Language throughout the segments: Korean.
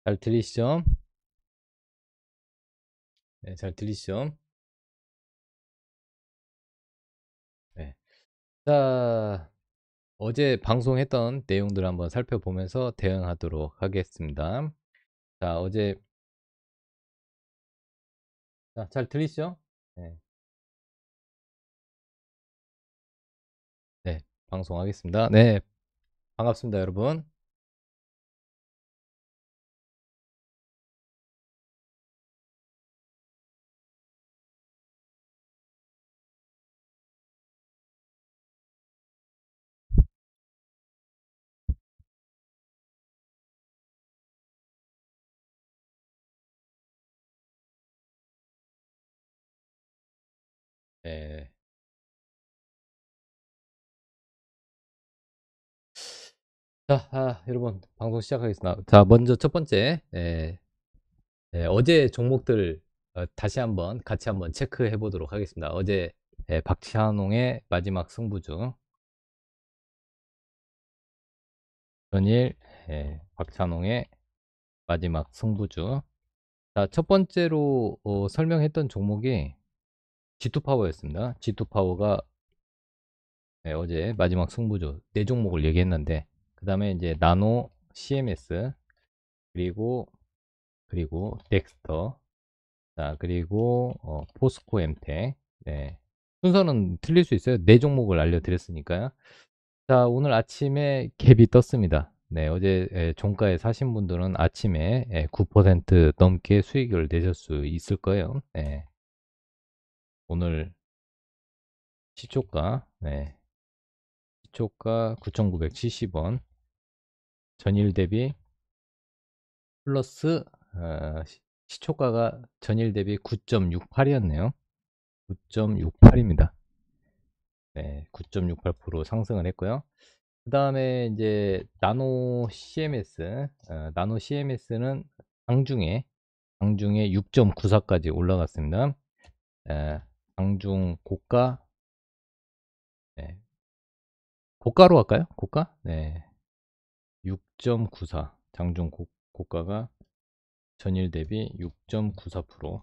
잘 들리시죠? 네, 잘 들리시죠? 네. 자, 어제 방송했던 내용들 한번 살펴보면서 대응하도록 하겠습니다. 자, 어제, 자, 잘 들리시죠? 네, 네, 방송하겠습니다. 네, 반갑습니다, 여러분. 네. 자, 여러분, 방송 시작하겠습니다. 자, 먼저 첫 번째, 어제 종목들 다시 한번 같이 한번 체크해 보도록 하겠습니다. 어제 박찬홍의 마지막 승부주, 전일 박찬홍의 마지막 승부주. 자, 첫 번째로 설명했던 종목이 G2파워였습니다. G2파워가 어제 마지막 승부주 네 종목을 얘기했는데, 그 다음에 이제 나노, CMS, 그리고 덱스터, 자, 그리고 포스코 엠텍. 네. 순서는 틀릴 수 있어요. 네 종목을 알려드렸으니까요. 자, 오늘 아침에 갭이 떴습니다. 네, 어제 종가에 사신 분들은 아침에 9% 넘게 수익을 내실 수 있을 거예요. 네, 오늘 시초가, 시초가 9,970원, 전일 대비 플러스 시초가가 전일 대비 9.68이었네요. 9.68입니다. 네, 9.68% 상승을 했고요. 그 다음에 이제 나노 CMS, 나노 CMS는 장중에 6.94까지 올라갔습니다. 장중 고가, 네, 고가로 할까요? 고가? 네, 6.94. 장중 고가가 전일 대비 6.94%.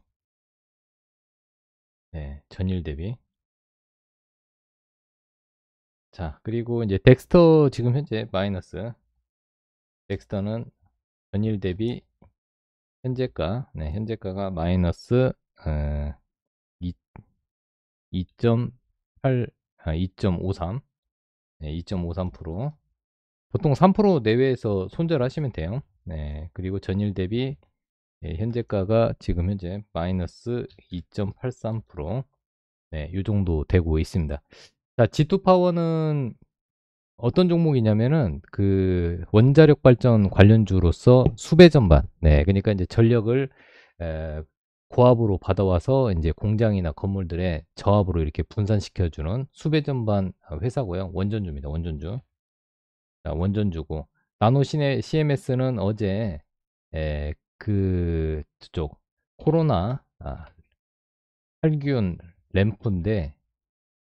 네, 전일 대비. 자, 그리고 이제 덱스터 지금 현재 마이너스. 덱스터는 전일 대비 현재가, 현재가가 마이너스 2.8, 2.53, 2.53%. 보통 3% 내외에서 손절하시면 돼요. 네, 그리고 전일 대비 현재가가 지금 현재 마이너스 2.83%. 네, 이 정도 되고 있습니다. 자, G2파워는 어떤 종목이냐면은 그 원자력 발전 관련주로서 수배 전반. 네, 그러니까 이제 전력을 에, 고압으로 받아와서 이제 공장이나 건물들에 저압으로 이렇게 분산시켜주는 수배 전반 회사고요. 원전주입니다. 원전주. 자, 원전주고 나노 CMS는 어제 그쪽 코로나 살균 램프인데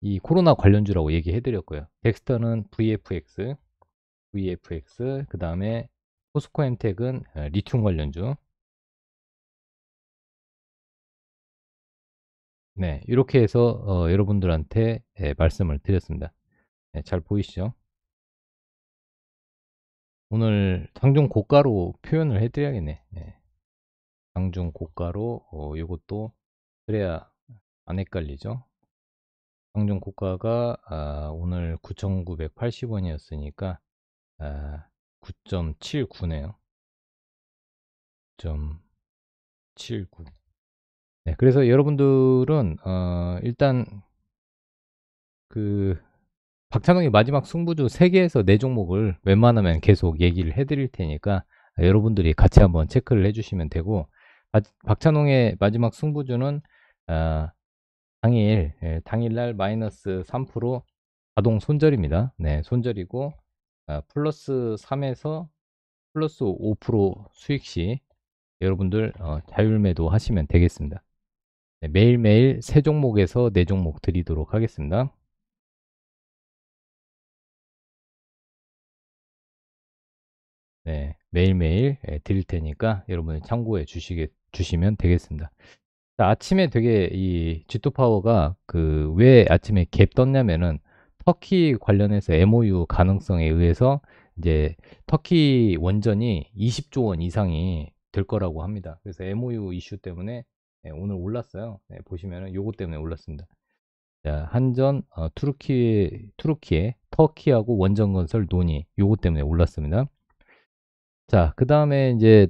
이 코로나 관련주라고 얘기해드렸고요. 덱스터는 VFX, 그 다음에 포스코엔텍은 리튬 관련주. 네, 이렇게 해서 여러분들한테 말씀을 드렸습니다. 네, 잘 보이시죠? 오늘 장중 고가로 표현을 해드려야겠네. 네, 장중 고가로 이것도 그래야 안 헷갈리죠? 장중 고가가 오늘 9,980원이었으니까 9.79네요. 9.79. 네, 그래서 여러분들은 일단 그 박찬웅의 마지막 승부주 3개에서 4종목을 웬만하면 계속 얘기를 해드릴 테니까 여러분들이 같이 한번 체크를 해주시면 되고, 박찬웅의 마지막 승부주는 아, 당일날 마이너스 3% 자동 손절입니다. 네, 손절이고 플러스 3에서 플러스 5% 수익 시 여러분들 자율매도 하시면 되겠습니다. 네, 매일매일 3종목에서 4종목 드리도록 하겠습니다. 네. 매일매일 드릴 테니까 여러분이 참고해 주시면 되겠습니다. 아침에 되게 이 G2 파워가 그 왜 아침에 갭 떴냐면은 터키 관련해서 MOU 가능성에 의해서 이제 터키 원전이 20조 원 이상이 될 거라고 합니다. 그래서 MOU 이슈 때문에 오늘 올랐어요. 보시면은 요거 때문에 올랐습니다. 자, 한전 투르키의 터키하고 원전 건설 논의 요거 때문에 올랐습니다. 자, 그 다음에 이제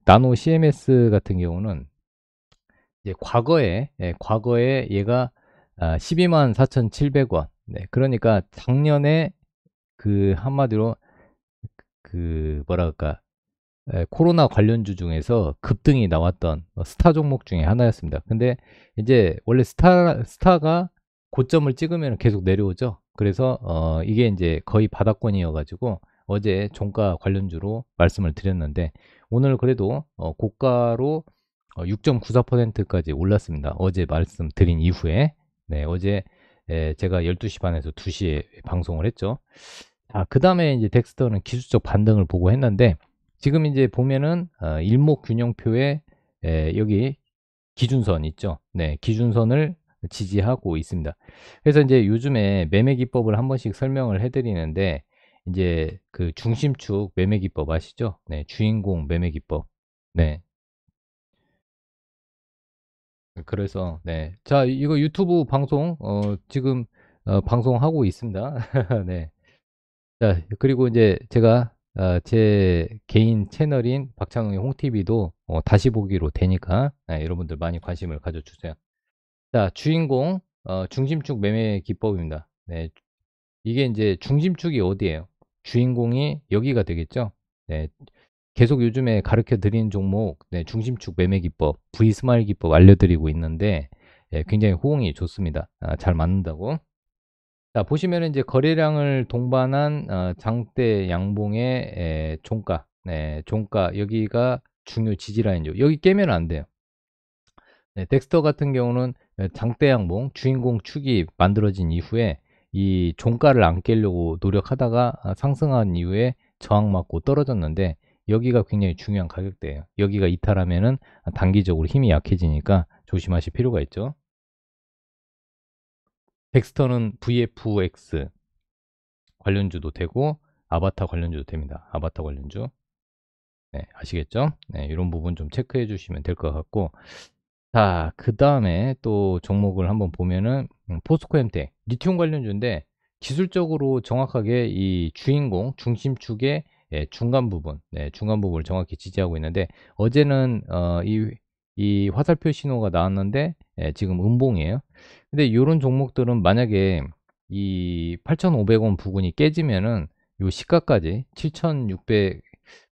나노 CMS 같은 경우는 이제 과거에 얘가 12만 4,700원. 네, 그러니까 작년에 그 한마디로 그 뭐랄까 코로나 관련주 중에서 급등이 나왔던 스타 종목 중에 하나였습니다. 근데 이제 원래 스타가 고점을 찍으면 계속 내려오죠. 그래서 이게 이제 거의 바닥권이어가지고 어제 종가 관련주로 말씀을 드렸는데 오늘 그래도 고가로 6.94%까지 올랐습니다. 어제 말씀드린 이후에 네, 어제 제가 12시 반에서 2시에 방송을 했죠. 그 다음에 이제 덱스터는 기술적 반등을 보고 했는데 지금 이제 보면은 일목균형표에 여기 기준선 있죠. 네, 기준선을 지지하고 있습니다. 그래서 이제 요즘에 매매 기법을 한 번씩 설명을 해드리는데 이제 그 중심축 매매 기법 아시죠? 네, 주인공 매매 기법. 네, 그래서 네, 자 이거 유튜브 방송 지금 방송하고 있습니다. 네. 자, 그리고 이제 제가 제 개인 채널인 박찬웅의 홍TV도 다시 보기로 되니까 여러분들 많이 관심을 가져주세요. 자, 주인공 중심축 매매 기법입니다. 네, 이게 이제 중심축이 어디예요? 주인공이 여기가 되겠죠? 네, 계속 요즘에 가르쳐 드리는 종목 중심축 매매 기법, V 스마일 기법 알려드리고 있는데 굉장히 호응이 좋습니다. 잘 맞는다고. 자, 보시면은 이제 거래량을 동반한 장대 양봉의 종가, 네, 종가 여기가 중요 지지 라인이죠. 여기 깨면 안 돼요. 네, 덱스터 같은 경우는 장대 양봉 주인공 축이 만들어진 이후에 이 종가를 안 깨려고 노력하다가 상승한 이후에 저항 맞고 떨어졌는데 여기가 굉장히 중요한 가격대예요. 여기가 이탈하면은 단기적으로 힘이 약해지니까 조심하실 필요가 있죠. 덱스터는 VFX 관련주도 되고 아바타 관련주도 됩니다. 아바타 관련주. 네, 아시겠죠? 네, 이런 부분 좀 체크해 주시면 될 것 같고 자, 그 다음에 또 종목을 한번 보면은 포스코엠텍 리튬 관련주인데 기술적으로 정확하게 이 주인공 중심축의 중간 부분, 중간 부분을 정확히 지지하고 있는데 어제는 이 화살표 신호가 나왔는데 지금 음봉이에요. 근데 이런 종목들은 만약에 이 8,500원 부근이 깨지면은 요 시가까지 7,600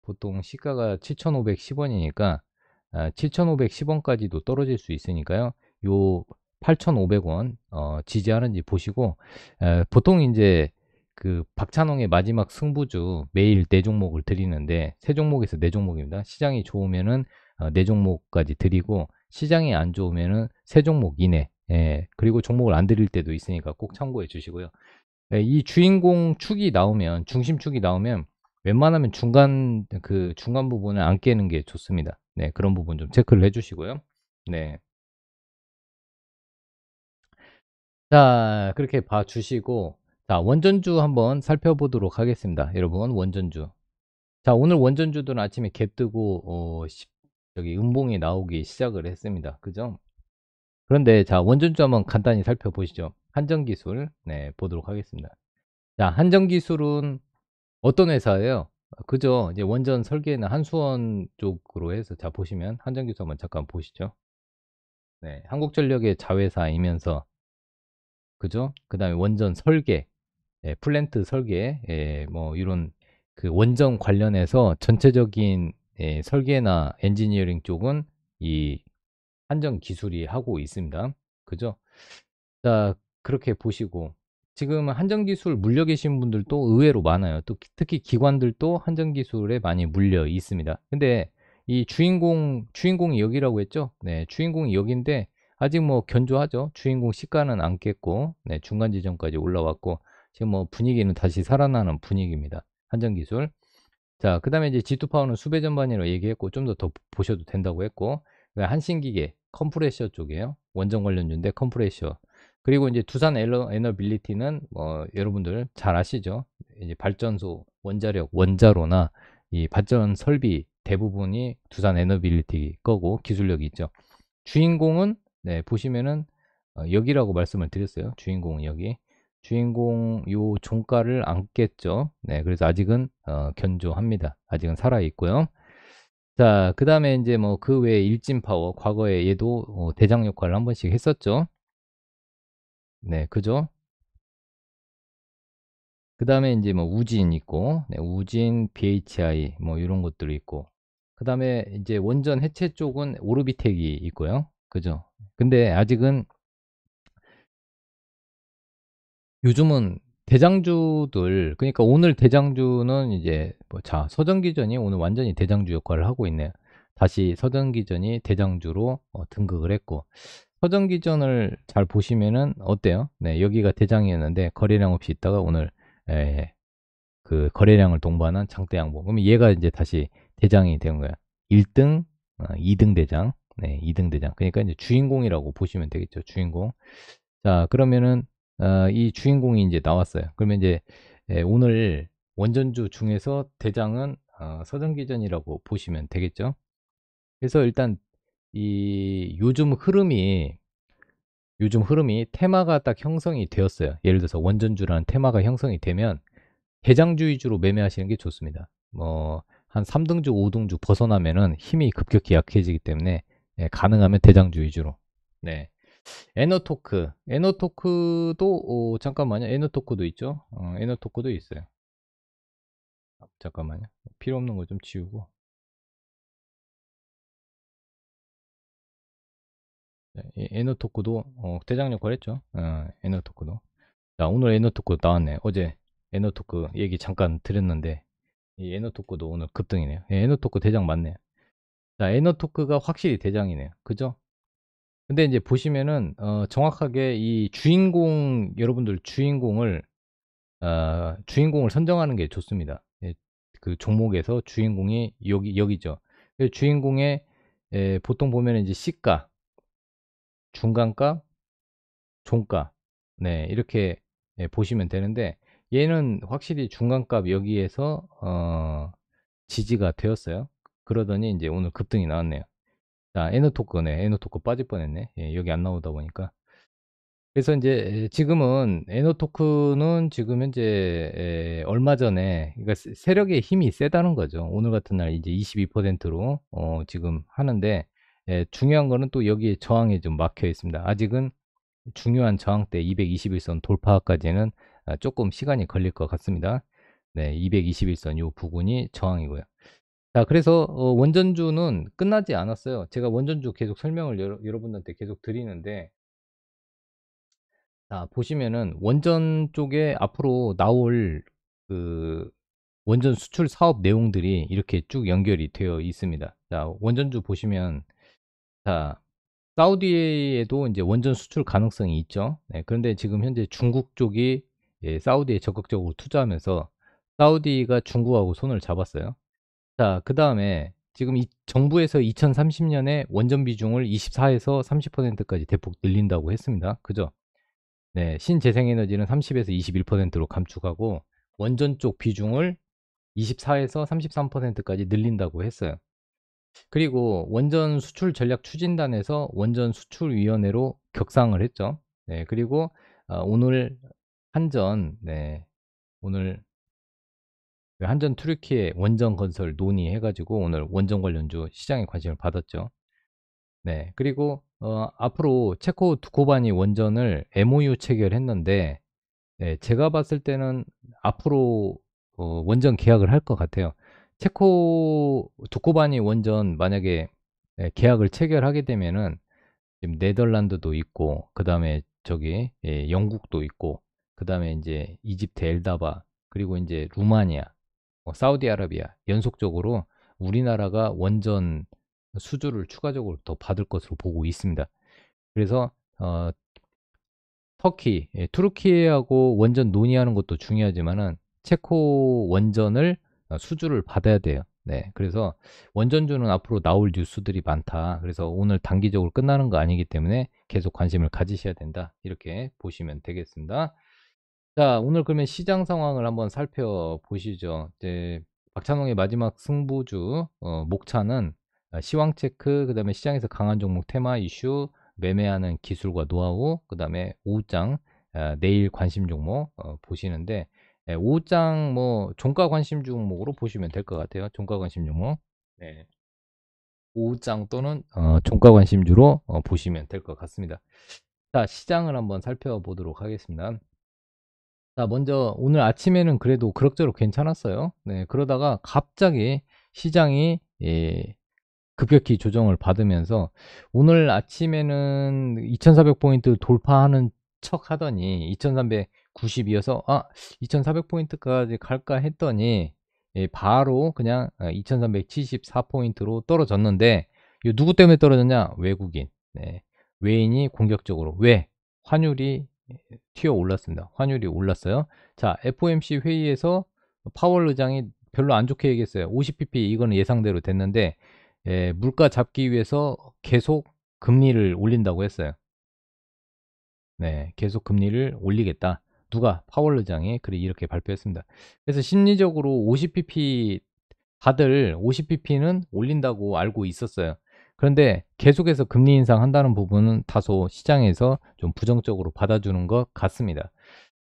보통 시가가 7,510원이니까 7,510원까지도 떨어질 수 있으니까요. 요 8,500원 지지하는지 보시고 보통 이제 그 박찬홍의 마지막 승부주 매일 4종목을 드리는데 3종목에서 4종목입니다. 시장이 좋으면은 4종목까지 드리고 시장이 안 좋으면은 3종목 이내 그리고 종목을 안 드릴 때도 있으니까 꼭 참고해 주시고요. 이 주인공 축이 나오면 중심축이 나오면 웬만하면 중간 부분을 안 깨는 게 좋습니다. 네, 그런 부분 좀 체크를 해주시고요. 네. 자, 그렇게 봐주시고, 자, 원전주 한번 살펴보도록 하겠습니다. 여러분, 원전주. 자, 오늘 원전주들은 아침에 갭 뜨고, 여기 음봉이 나오기 시작을 했습니다. 그죠? 그런데, 자, 원전주 한번 간단히 살펴보시죠. 한전기술, 네, 보도록 하겠습니다. 자, 한전기술은 어떤 회사예요? 그죠? 이제 원전 설계는 한수원 쪽으로 해서 자 보시면 한전기술 한번 잠깐 보시죠. 네, 한국전력의 자회사이면서 그죠? 그다음에 원전 설계, 플랜트 설계, 뭐 이런 그 원전 관련해서 전체적인 설계나 엔지니어링 쪽은 이 한전기술이 하고 있습니다. 그죠? 자, 그렇게 보시고 지금 한전기술 물려 계신 분들도 의외로 많아요. 또 특히 기관들도 한전기술에 많이 물려 있습니다. 근데 이 주인공이 여기라고 했죠? 네, 주인공이 여기인데 아직 뭐 견조하죠. 주인공 시가는 안 깼고, 네, 중간 지점까지 올라왔고, 지금 뭐 분위기는 다시 살아나는 분위기입니다. 한전기술. 자, 그 다음에 이제 G2 파워는 수배 전반이라고 얘기했고, 좀 더 보셔도 된다고 했고, 한신기계, 컴프레셔 쪽이에요. 원전 관련주인데 컴프레셔. 그리고 이제 두산 에너빌리티는 여러분들 잘 아시죠? 이제 발전소, 원자력, 원자로나 이 발전 설비 대부분이 두산 에너빌리티 거고 기술력이 있죠. 주인공은 네, 보시면은 여기라고 말씀을 드렸어요. 주인공은 여기. 주인공 요 종가를 안 깼죠. 네, 그래서 아직은 견조합니다. 아직은 살아 있고요. 자, 그 다음에 이제 뭐 그 외에 일진파워, 과거에 얘도 대장 역할을 한 번씩 했었죠. 네, 그죠? 그 다음에 이제 뭐 우진 있고, 네, 우진, BHI 뭐 이런 것들이 있고, 그 다음에 이제 원전 해체 쪽은 오르비텍이 있고요. 그죠? 근데 아직은 요즘은 대장주들, 그러니까 오늘 대장주는 이제 자, 서전기전이 오늘 완전히 대장주 역할을 하고 있네요. 다시 서전기전이 대장주로 등극을 했고, 서전기전을 잘 보시면은 어때요? 네, 여기가 대장이었는데 거래량 없이 있다가 오늘 그 거래량을 동반한 장대 양봉. 그러면 얘가 이제 다시 대장이 된 거야. 1등, 2등 대장. 네, 2등 대장. 그러니까 이제 주인공이라고 보시면 되겠죠. 주인공. 자, 그러면은 이 주인공이 이제 나왔어요. 그러면 이제 오늘 원전주 중에서 대장은 서전기전이라고 보시면 되겠죠. 그래서 일단 이 요즘 흐름이 테마가 딱 형성이 되었어요. 예를 들어서 원전주라는 테마가 형성이 되면 대장주 위주로 매매하시는 게 좋습니다. 뭐 한 3등주, 5등주 벗어나면은 힘이 급격히 약해지기 때문에 가능하면 대장주 위주로. 네. 에너토크도 잠깐만요. 에너토크도 있죠. 에너토크도 있어요. 잠깐만요. 필요 없는 거 좀 지우고. 네, 에너토크도 대장 역할 했죠. 에너토크도. 자, 오늘 에너토크 나왔네. 어제 에너토크 얘기 잠깐 드렸는데 이 에너토크도 오늘 급등이네요. 에너토크 대장 맞네요. 자, 에너토크가 확실히 대장이네요. 그죠? 근데 이제 보시면은 정확하게 이 주인공 여러분들 주인공을 선정하는 게 좋습니다. 예, 그 종목에서 주인공이 여기죠. 그 주인공의 보통 보면 이제 시가, 중간가, 종가, 네 이렇게 보시면 되는데 얘는 확실히 중간값 여기에서 지지가 되었어요. 그러더니 이제 오늘 급등이 나왔네요. 자, 에너토크네. 에너토크 빠질 뻔했네. 예, 여기 안 나오다 보니까. 그래서 이제 지금은 에너토크는 지금 현재 얼마 전에 그러니까 세력의 힘이 세다는 거죠. 오늘 같은 날 이제 22%로 지금 하는데 중요한 거는 또 여기에 저항이 좀 막혀 있습니다. 아직은 중요한 저항대 221선 돌파까지는 조금 시간이 걸릴 것 같습니다. 네, 221선 요 부분이 저항이고요. 자, 그래서 원전주는 끝나지 않았어요. 제가 원전주 계속 설명을 여러분들한테 계속 드리는데 자, 보시면은 원전 쪽에 앞으로 나올 그 원전 수출 사업 내용들이 이렇게 쭉 연결이 되어 있습니다. 자, 원전주 보시면 자, 사우디에도 이제 원전 수출 가능성이 있죠. 네, 그런데 지금 현재 중국 쪽이 사우디에 적극적으로 투자하면서 사우디가 중국하고 손을 잡았어요. 자, 그 다음에 지금 이 정부에서 2030년에 원전 비중을 24에서 30%까지 대폭 늘린다고 했습니다. 그죠? 네, 신재생에너지는 30에서 21%로 감축하고 원전 쪽 비중을 24에서 33%까지 늘린다고 했어요. 그리고 원전 수출 전략 추진단에서 원전 수출위원회로 격상을 했죠. 네, 그리고 오늘 네, 오늘 한전 투르키의 원전 건설 논의해가지고 오늘 원전 관련주 시장에 관심을 받았죠. 네, 그리고 앞으로 체코 두코바니 원전을 MOU 체결했는데 제가 봤을 때는 앞으로 원전 계약을 할 것 같아요. 체코 두코바니 원전 만약에 계약을 체결하게 되면은 지금 네덜란드도 있고 그 다음에 저기 영국도 있고 그 다음에 이제 이집트 엘다바 그리고 이제 루마니아 사우디아라비아 연속적으로 우리나라가 원전 수주를 추가적으로 더 받을 것으로 보고 있습니다. 그래서 터키, 투르키예하고 원전 논의하는 것도 중요하지만은 체코 원전을 수주를 받아야 돼요. 네, 그래서 원전주는 앞으로 나올 뉴스들이 많다. 그래서 오늘 단기적으로 끝나는 거 아니기 때문에 계속 관심을 가지셔야 된다. 이렇게 보시면 되겠습니다. 자, 오늘 그러면 시장 상황을 한번 살펴보시죠. 이제 박찬홍의 마지막 승부주, 목차는 시황 체크, 그 다음에 시장에서 강한 종목 테마 이슈, 매매하는 기술과 노하우, 그 다음에 오후장, 내일 관심 종목 보시는데, 오후장 뭐 종가 관심 종목으로 보시면 될 것 같아요. 종가 관심 종목. 네. 오후장 또는 종가 관심주로 보시면 될 것 같습니다. 자, 시장을 한번 살펴보도록 하겠습니다. 자, 먼저 오늘 아침에는 그래도 그럭저럭 괜찮았어요. 네, 그러다가 갑자기 시장이 급격히 조정을 받으면서 오늘 아침에는 2400포인트 돌파하는 척 하더니 2390이어서 2400포인트까지 갈까 했더니 바로 그냥 2374포인트로 떨어졌는데 이거 누구 때문에 떨어졌냐? 외국인. 네, 외인이 공격적으로. 왜? 환율이 튀어 올랐습니다. 환율이 올랐어요. 자, FOMC 회의에서 파월 의장이 별로 안 좋게 얘기했어요. 50bp 이거는 예상대로 됐는데 물가 잡기 위해서 계속 금리를 올린다고 했어요. 네, 계속 금리를 올리겠다. 누가? 파월 의장이 그래 이렇게 발표했습니다. 그래서 심리적으로 50bp 다들 50bp는 올린다고 알고 있었어요. 그런데 계속해서 금리 인상한다는 부분은 다소 시장에서 좀 부정적으로 받아주는 것 같습니다.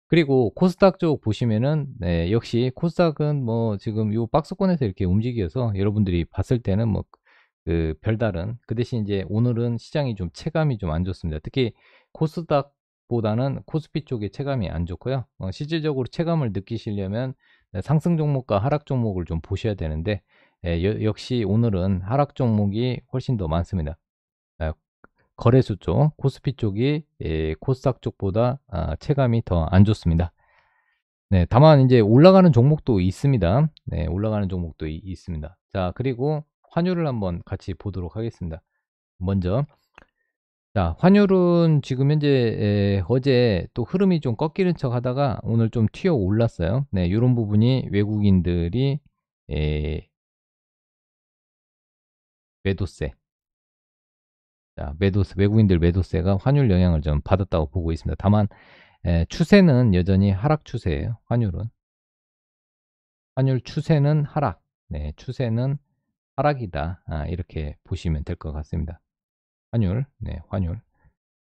그리고 코스닥 쪽 보시면은 네, 역시 코스닥은 뭐 지금 요 박스권에서 이렇게 움직여서 여러분들이 봤을 때는 뭐 그 별다른 그 대신 이제 오늘은 시장이 좀 체감이 좀 안 좋습니다. 특히 코스닥보다는 코스피 쪽의 체감이 안 좋고요. 실질적으로 체감을 느끼시려면 상승 종목과 하락 종목을 좀 보셔야 되는데 역시 오늘은 하락 종목이 훨씬 더 많습니다. 아, 거래소 쪽, 코스피 쪽이 코스닥 쪽보다 체감이 더 안 좋습니다. 네, 다만 이제 올라가는 종목도 있습니다. 네, 올라가는 종목도 있습니다. 자, 그리고 환율을 한번 같이 보도록 하겠습니다. 먼저, 자, 환율은 지금 현재 어제 또 흐름이 좀 꺾이는 척 하다가 오늘 좀 튀어 올랐어요. 네, 이런 부분이 외국인들이 매도세, 자, 외국인들 매도세가 환율 영향을 좀 받았다고 보고 있습니다. 다만 추세는 여전히 하락 추세예요. 환율 추세는 하락. 네, 추세는 하락이다. 이렇게 보시면 될 것 같습니다. 환율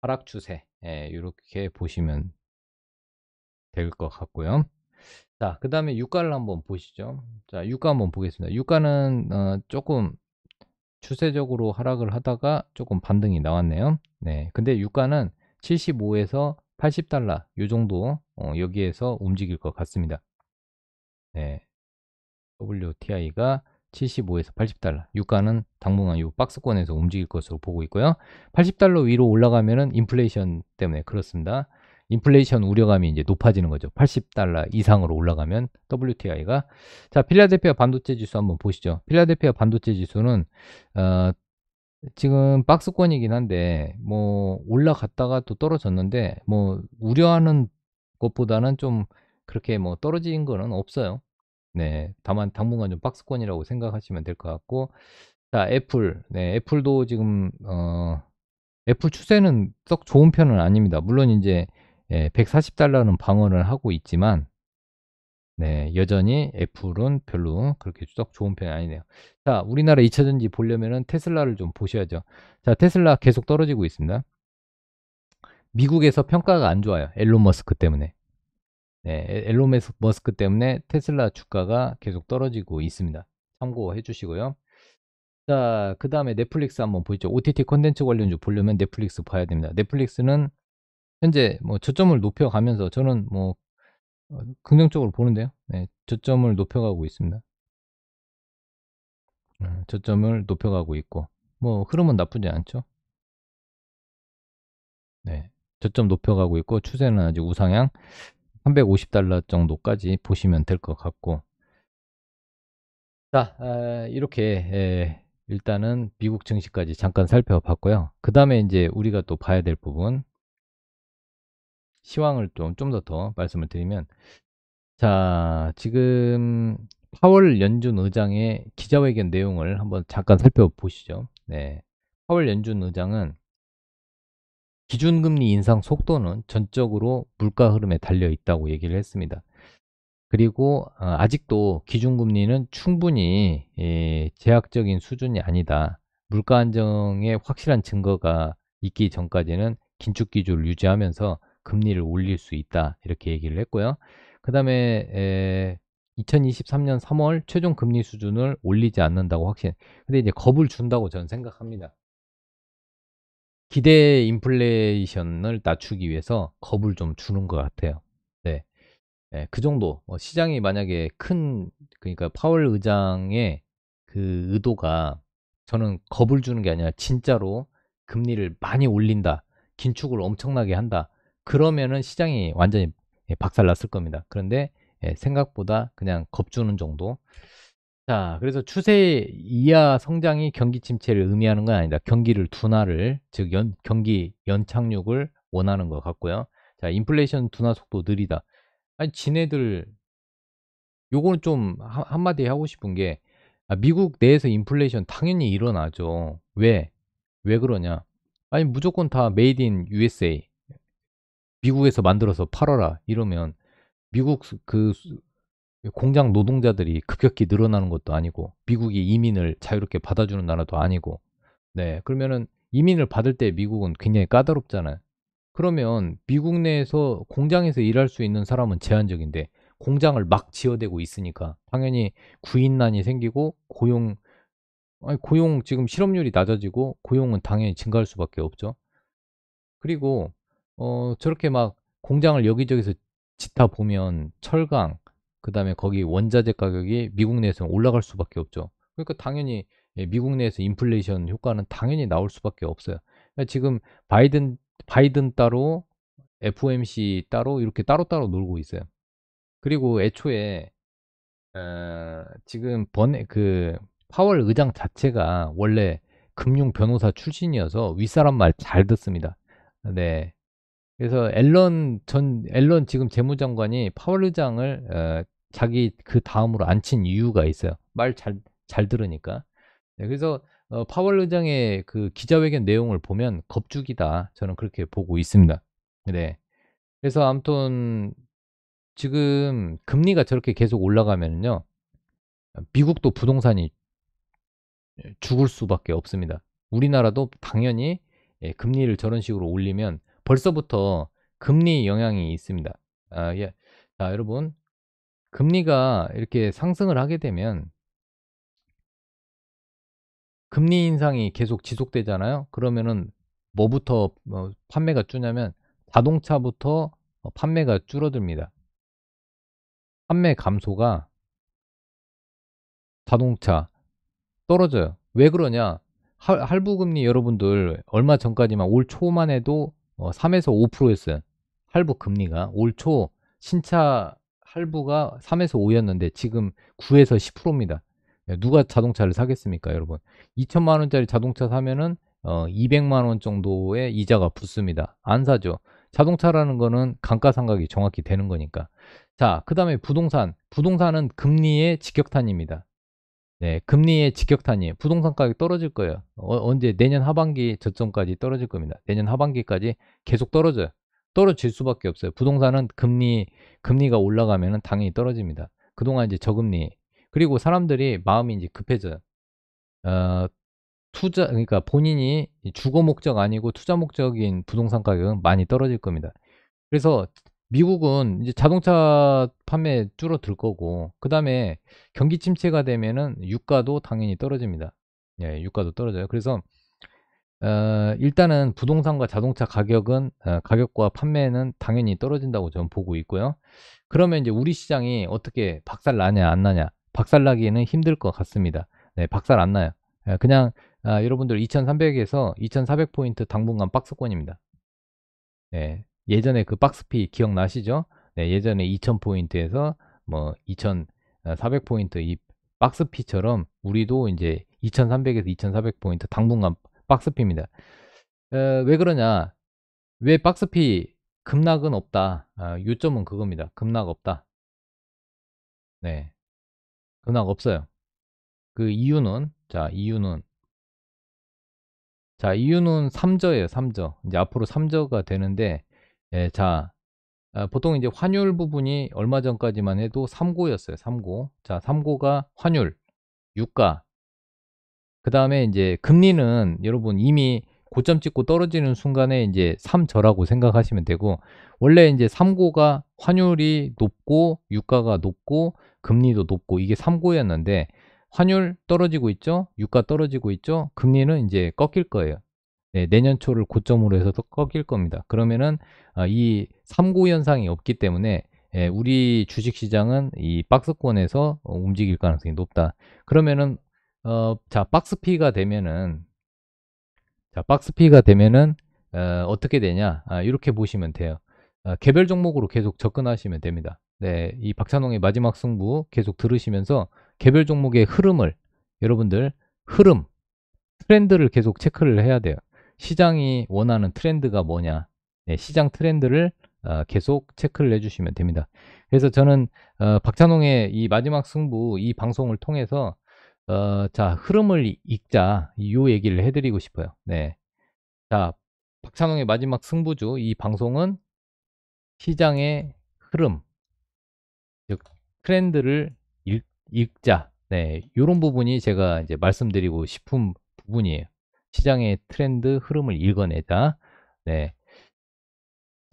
하락 추세. 이렇게 보시면 될 것 같고요. 자, 그 다음에 유가를 한번 보시죠. 자, 유가 한번 보겠습니다. 유가는 조금 추세적으로 하락을 하다가 조금 반등이 나왔네요. 네, 근데 유가는 75에서 80달러 요 정도 여기에서 움직일 것 같습니다. 네, WTI가 75에서 80달러. 유가는 당분간 이 박스권에서 움직일 것으로 보고 있고요. 80달러 위로 올라가면은 인플레이션 때문에 그렇습니다. 인플레이션 우려감이 이제 높아지는 거죠. 80달러 이상으로 올라가면 WTI가. 자, 필라델피아 반도체 지수 한번 보시죠. 필라델피아 반도체 지수는 지금 박스권이긴 한데 뭐 올라갔다가 또 떨어졌는데 뭐 우려하는 것보다는 좀 그렇게 뭐 떨어진 거는 없어요. 네, 다만 당분간 좀 박스권이라고 생각하시면 될 것 같고, 자, 애플, 네, 애플도 지금 애플 추세는 썩 좋은 편은 아닙니다. 물론 이제 140달러는 방어를 하고 있지만, 네, 여전히 애플은 별로 그렇게 썩 좋은 편이 아니네요. 자, 우리나라 2차전지 보려면은 테슬라를 좀 보셔야죠. 자, 테슬라 계속 떨어지고 있습니다. 미국에서 평가가 안 좋아요. 앨런 머스크 때문에. 네, 앨런 머스크 때문에 테슬라 주가가 계속 떨어지고 있습니다. 참고해 주시고요. 자, 그 다음에 넷플릭스 한번 보시죠. OTT 콘텐츠 관련주 보려면 넷플릭스 봐야 됩니다. 넷플릭스는 현재 뭐 저점을 높여가면서 저는 뭐 긍정적으로 보는데요. 네, 저점을 높여가고 있습니다. 저점을 높여가고 있고 뭐 흐름은 나쁘지 않죠. 네, 저점 높여가고 있고 추세는 아직 우상향 350달러 정도까지 보시면 될 것 같고 자, 이렇게 일단은 미국 증시까지 잠깐 살펴봤고요. 그 다음에 이제 우리가 또 봐야 될 부분 시황을 좀 더 말씀을 드리면 자, 지금 파월 연준 의장의 기자회견 내용을 한번 잠깐 살펴보시죠. 네. 파월 연준 의장은 기준금리 인상 속도는 전적으로 물가 흐름에 달려 있다고 얘기를 했습니다. 그리고 아직도 기준금리는 충분히 제약적인 수준이 아니다. 물가 안정에 확실한 증거가 있기 전까지는 긴축 기조를 유지하면서 금리를 올릴 수 있다. 이렇게 얘기를 했고요. 그 다음에 2023년 3월 최종 금리 수준을 올리지 않는다고 확신. 근데 이제 겁을 준다고 저는 생각합니다. 기대 인플레이션을 낮추기 위해서 겁을 좀 주는 것 같아요. 네. 예, 그 정도. 시장이 만약에 그러니까 파월 의장의 그 의도가 저는 겁을 주는 게 아니라 진짜로 금리를 많이 올린다. 긴축을 엄청나게 한다. 그러면은 시장이 완전히 박살 났을 겁니다. 그런데 생각보다 그냥 겁주는 정도. 자, 그래서 추세 이하 성장이 경기 침체를 의미하는 건 아니다. 경기를 둔화를, 즉 경기 연착륙을 원하는 것 같고요. 자, 인플레이션 둔화 속도 느리다. 아니, 지네들 요거는 좀 한마디 하고 싶은 게 미국 내에서 인플레이션 당연히 일어나죠. 왜? 왜 그러냐? 아니, 무조건 다 메이드 인 USA. 미국에서 만들어서 팔아라. 이러면 미국 공장 노동자들이 급격히 늘어나는 것도 아니고 미국이 이민을 자유롭게 받아주는 나라도 아니고 네, 그러면은 이민을 받을 때 미국은 굉장히 까다롭잖아요. 그러면 미국 내에서 공장에서 일할 수 있는 사람은 제한적인데 공장을 막 지어대고 있으니까 당연히 구인난이 생기고 고용 지금 실업률이 낮아지고 고용은 당연히 증가할 수밖에 없죠. 그리고 저렇게 막 공장을 여기저기서 짓다 보면 철강 그다음에 거기 원자재 가격이 미국 내에서 올라갈 수밖에 없죠. 그러니까 당연히 미국 내에서 인플레이션 효과는 당연히 나올 수밖에 없어요. 그러니까 지금 바이든 따로 FOMC 따로 이렇게 따로따로 놀고 있어요. 그리고 애초에 지금 파월 의장 자체가 원래 금융 변호사 출신이어서 윗사람 말 잘 듣습니다. 네. 그래서 앨런 지금 재무장관이 파월 의장을 자기 그 다음으로 앉힌 이유가 있어요. 말 잘 들으니까. 네, 그래서 파월 의장의 그 기자회견 내용을 보면 겁죽이다. 저는 그렇게 보고 있습니다. 네. 그래서 아무튼 지금 금리가 저렇게 계속 올라가면요. 미국도 부동산이 죽을 수밖에 없습니다. 우리나라도 당연히 금리를 저런 식으로 올리면 벌써부터 금리 영향이 있습니다. 예. 자, 여러분, 금리가 이렇게 상승을 하게 되면 금리 인상이 계속 지속되잖아요. 그러면은 뭐부터 판매가 줄냐면 자동차부터 판매가 줄어듭니다. 판매 감소가 자동차 떨어져요. 왜 그러냐? 할부금리 여러분들 얼마 전까지만 올 초만 해도 3에서 5%였어요. 할부 금리가 올 초 신차 할부가 3에서 5였는데 지금 9에서 10%입니다. 누가 자동차를 사겠습니까, 여러분? 2천만 원짜리 자동차 사면은 200만 원 정도의 이자가 붙습니다. 안 사죠. 자동차라는 거는 감가상각이 정확히 되는 거니까. 자, 그다음에 부동산. 부동산은 금리의 직격탄입니다. 네, 금리의 직격탄이에요. 부동산 가격이 떨어질 거예요. 언제 내년 하반기 저점까지 떨어질 겁니다. 내년 하반기까지 계속 떨어져요. 떨어질 수밖에 없어요. 부동산은 금리가 올라가면 당연히 떨어집니다. 그동안 이제 저금리. 그리고 사람들이 마음이 이제 급해져요. 어, 그러니까 본인이 주거 목적 아니고 투자 목적인 부동산 가격은 많이 떨어질 겁니다. 그래서 미국은 이제 자동차 판매 줄어들 거고, 그 다음에 경기 침체가 되면은 유가도 당연히 떨어집니다. 예, 유가도 떨어져요. 그래서, 일단은 부동산과 자동차 가격과 판매는 당연히 떨어진다고 저는 보고 있고요. 그러면 이제 우리 시장이 어떻게 박살 나냐, 안 나냐? 박살 나기는 힘들 것 같습니다. 네, 박살 안 나요. 그냥, 여러분들 2300에서 2400포인트 당분간 박스권입니다. 네. 예전에 그 박스피 기억나시죠? 네, 예전에 2000포인트에서 뭐 2400포인트 이 박스피처럼 우리도 이제 2300에서 2400포인트 당분간 박스피입니다. 왜 그러냐? 왜 박스피 급락은 없다? 요점은 그겁니다. 급락 없다. 네. 변화가 없어요. 그 이유는, 이유는 3저예요, 3저. 이제 앞으로 3저가 되는데, 예, 보통 이제 환율 부분이 얼마 전까지만 해도 3고였어요, 3고. 자, 3고가 환율, 유가, 그 다음에 이제 금리는 여러분 이미 고점 찍고 떨어지는 순간에 이제 3저라고 생각하시면 되고, 원래 이제 3고가 환율이 높고 유가가 높고 금리도 높고 이게 3고였는데, 환율 떨어지고 있죠, 유가 떨어지고 있죠, 금리는 이제 꺾일 거예요. 네, 내년 초를 고점으로 해서 또 꺾일 겁니다. 그러면은 이 3고 현상이 없기 때문에, 우리 주식시장은 이 박스권에서 움직일 가능성이 높다. 그러면은 박스피가 되면은 어떻게 되냐? 이렇게 보시면 돼요. 개별 종목으로 계속 접근하시면 됩니다. 네, 이 박찬홍의 마지막 승부 계속 들으시면서 개별 종목의 흐름을, 여러분들 흐름, 트렌드를 계속 체크를 해야 돼요. 시장이 원하는 트렌드가 뭐냐? 네, 시장 트렌드를 계속 체크를 해주시면 됩니다. 그래서 저는 박찬홍의 이 마지막 승부 이 방송을 통해서 자, 흐름을 읽자, 이 얘기를 해드리고 싶어요. 네. 자, 박찬홍의 마지막 승부주 이 방송은 시장의 흐름, 즉 트렌드를 읽자. 네, 이런 부분이 제가 이제 말씀드리고 싶은 부분이에요. 시장의 트렌드 흐름을 읽어내자. 네,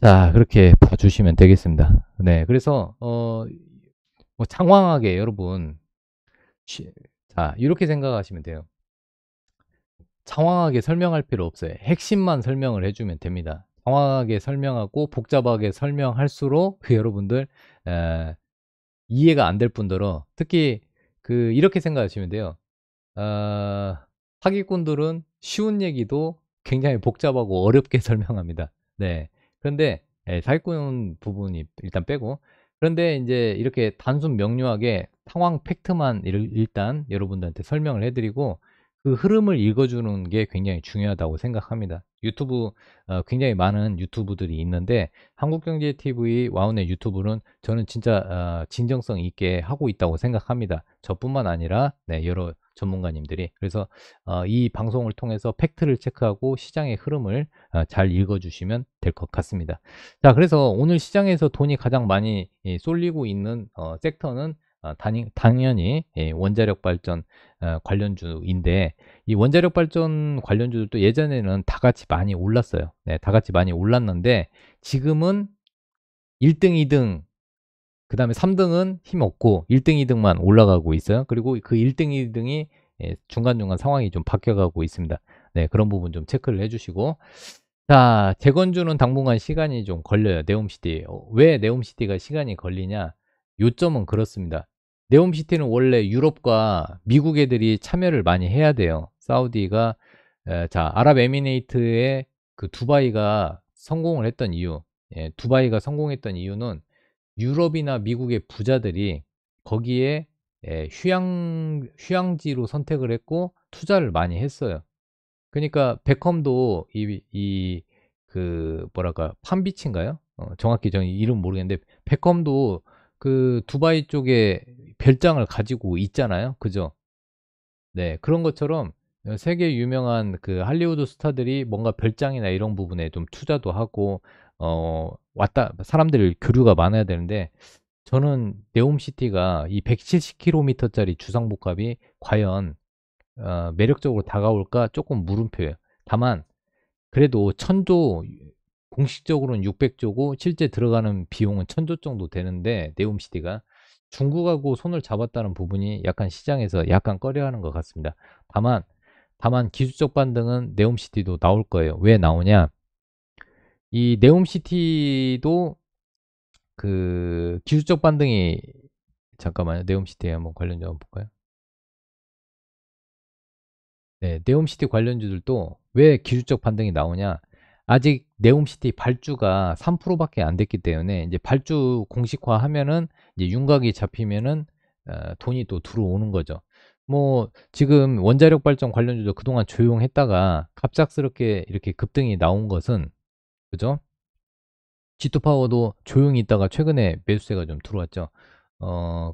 자, 그렇게 봐주시면 되겠습니다. 네, 그래서 뭐 장황하게 여러분, 쉬- 자, 이렇게 생각하시면 돼요. 장황하게 설명할 필요 없어요. 핵심만 설명을 해주면 됩니다. 장황하게 설명하고 복잡하게 설명할수록 그 여러분들 에, 이해가 안 될 뿐더러, 특히 이렇게 생각하시면 돼요. 사기꾼들은 쉬운 얘기도 굉장히 복잡하고 어렵게 설명합니다. 네. 그런데 사기꾼 부분이 일단 빼고, 그런데 이제 이렇게 단순 명료하게 상황 팩트만 일단 여러분들한테 설명을 해드리고 그 흐름을 읽어주는 게 굉장히 중요하다고 생각합니다. 유튜브 굉장히 많은 유튜브들이 있는데 한국경제TV, 와우넷 유튜브는 저는 진짜 진정성 있게 하고 있다고 생각합니다. 저뿐만 아니라 네, 여러 전문가님들이. 그래서 이 방송을 통해서 팩트를 체크하고 시장의 흐름을 잘 읽어주시면 될 것 같습니다. 자, 그래서 오늘 시장에서 돈이 가장 많이 쏠리고 있는 섹터는 당연히 원자력 발전 관련주인데, 이 원자력 발전 관련주들도 예전에는 다 같이 많이 올랐어요. 네, 다 같이 많이 올랐는데 지금은 1등, 2등, 그 다음에 3등은 힘없고 1등, 2등만 올라가고 있어요. 그리고 그 1등, 2등이 중간중간 상황이 좀 바뀌어가고 있습니다. 네, 그런 부분 좀 체크를 해주시고. 자, 재건주는 당분간 시간이 좀 걸려요. 네옴시티. 왜 네옴시티가 시간이 걸리냐? 요점은 그렇습니다. 네옴시티는 원래 유럽과 미국 애들이 참여를 많이 해야 돼요. 사우디가, 자, 아랍에미레이트의 그 두바이가 성공을 했던 이유, 두바이가 성공했던 이유는 유럽이나 미국의 부자들이 거기에 휴양지로 선택을 했고 투자를 많이 했어요. 그러니까 베컴도 뭐랄까, 팜비치인가요? 정확히 저 이름 모르겠는데 베컴도 그 두바이 쪽에 별장을 가지고 있잖아요. 그죠? 네, 그런 것처럼 세계 유명한 그 할리우드 스타들이 뭔가 별장이나 이런 부분에 좀 투자도 하고 사람들 교류가 많아야 되는데, 저는 네옴시티가 이 170km짜리 주상복합이 과연 매력적으로 다가올까 조금 물음표예요. 다만 그래도 1000조, 공식적으로는 600조고 실제 들어가는 비용은 1000조 정도 되는데, 네옴시티가 중국하고 손을 잡았다는 부분이 약간 시장에서 약간 꺼려하는 것 같습니다. 다만 기술적 반등은 네옴시티도 나올 거예요. 왜 나오냐? 이 네옴시티도 그 기술적 반등이, 잠깐만요. 네옴시티에 한번 관련 좀 볼까요? 네, 네옴시티 관련주들도 왜 기술적 반등이 나오냐? 아직 네옴시티 발주가 3%밖에 안 됐기 때문에 이제 발주 공식화하면은 이제 윤곽이 잡히면은 돈이 또 들어오는 거죠. 뭐 지금 원자력 발전 관련주도 그동안 조용했다가 갑작스럽게 이렇게 급등이 나온 것은, 그죠? G2 파워도 조용히 있다가 최근에 매수세가 좀 들어왔죠. 어,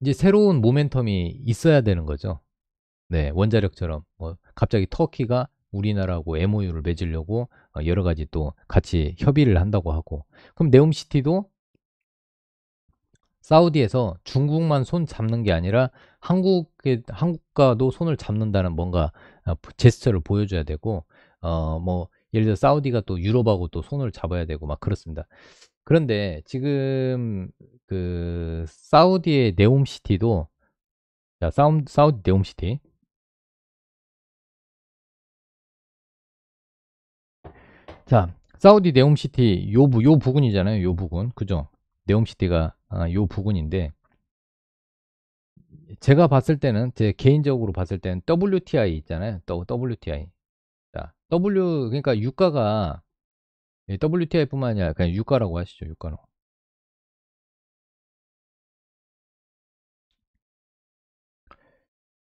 이제 새로운 모멘텀이 있어야 되는 거죠. 네, 원자력처럼 뭐 갑자기 터키가 우리나라하고 MOU를 맺으려고 여러 가지 또 같이 협의를 한다고 하고, 그럼 네옴시티도 사우디에서 중국만 손 잡는 게 아니라 한국과도 손을 잡는다는 뭔가 제스처를 보여줘야 되고, 뭐 예를 들어 사우디가 또 유럽하고 또 손을 잡아야 되고 막 그렇습니다. 그런데 지금 그 사우디의 네옴시티도, 자, 사우디 네옴시티, 자, 사우디 네옴시티 요 부근이잖아요. 요 부근. 그죠? 네옴시티가 요 부근인데, 제가 봤을 때는, 제 개인적으로 봤을 때는 WTI 있잖아요. WTI. 자, 그러니까 유가가 WTI뿐만 아니라 그냥 유가라고 하시죠. 유가로.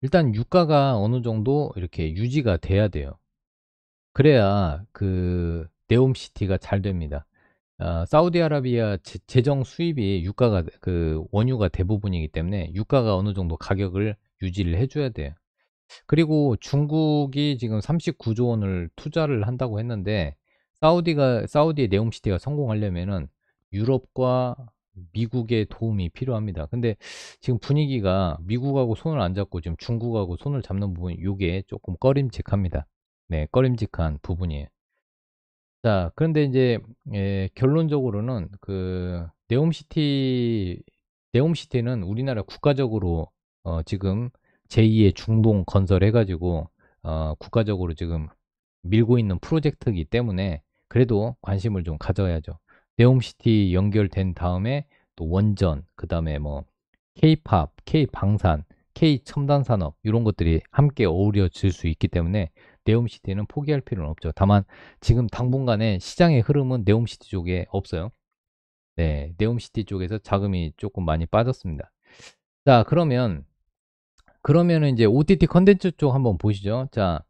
일단 유가가 어느 정도 이렇게 유지가 돼야 돼요. 그래야 그 네옴시티가 잘 됩니다. 사우디아라비아 재정 수입이 유가가 그 원유가 대부분이기 때문에 유가가 어느 정도 가격을 유지를 해줘야 돼요. 그리고 중국이 지금 39조 원을 투자를 한다고 했는데, 사우디의 네옴시티가 성공하려면은 유럽과 미국의 도움이 필요합니다. 근데 지금 분위기가 미국하고 손을 안 잡고 지금 중국하고 손을 잡는 부분, 요게 조금 꺼림직합니다. 네, 꺼림직한 부분이에요. 자, 그런데 이제 결론적으로는 그 네옴시티는 우리나라 국가적으로 지금 제2의 중동 건설해가지고 국가적으로 지금 밀고 있는 프로젝트이기 때문에 그래도 관심을 좀 가져야죠. 네옴시티 연결된 다음에 또 원전, 그 다음에 뭐 K-팝, K-방산, K-첨단 산업 이런 것들이 함께 어우러질 수 있기 때문에 네옴시티는 포기할 필요는 없죠. 다만 지금 당분간의 시장의 흐름은 네옴시티 쪽에 없어요. 네, 네옴시티 쪽에서 자금이 조금 많이 빠졌습니다. 자, 그러면은 이제 OTT 컨텐츠 쪽 한번 보시죠. 자,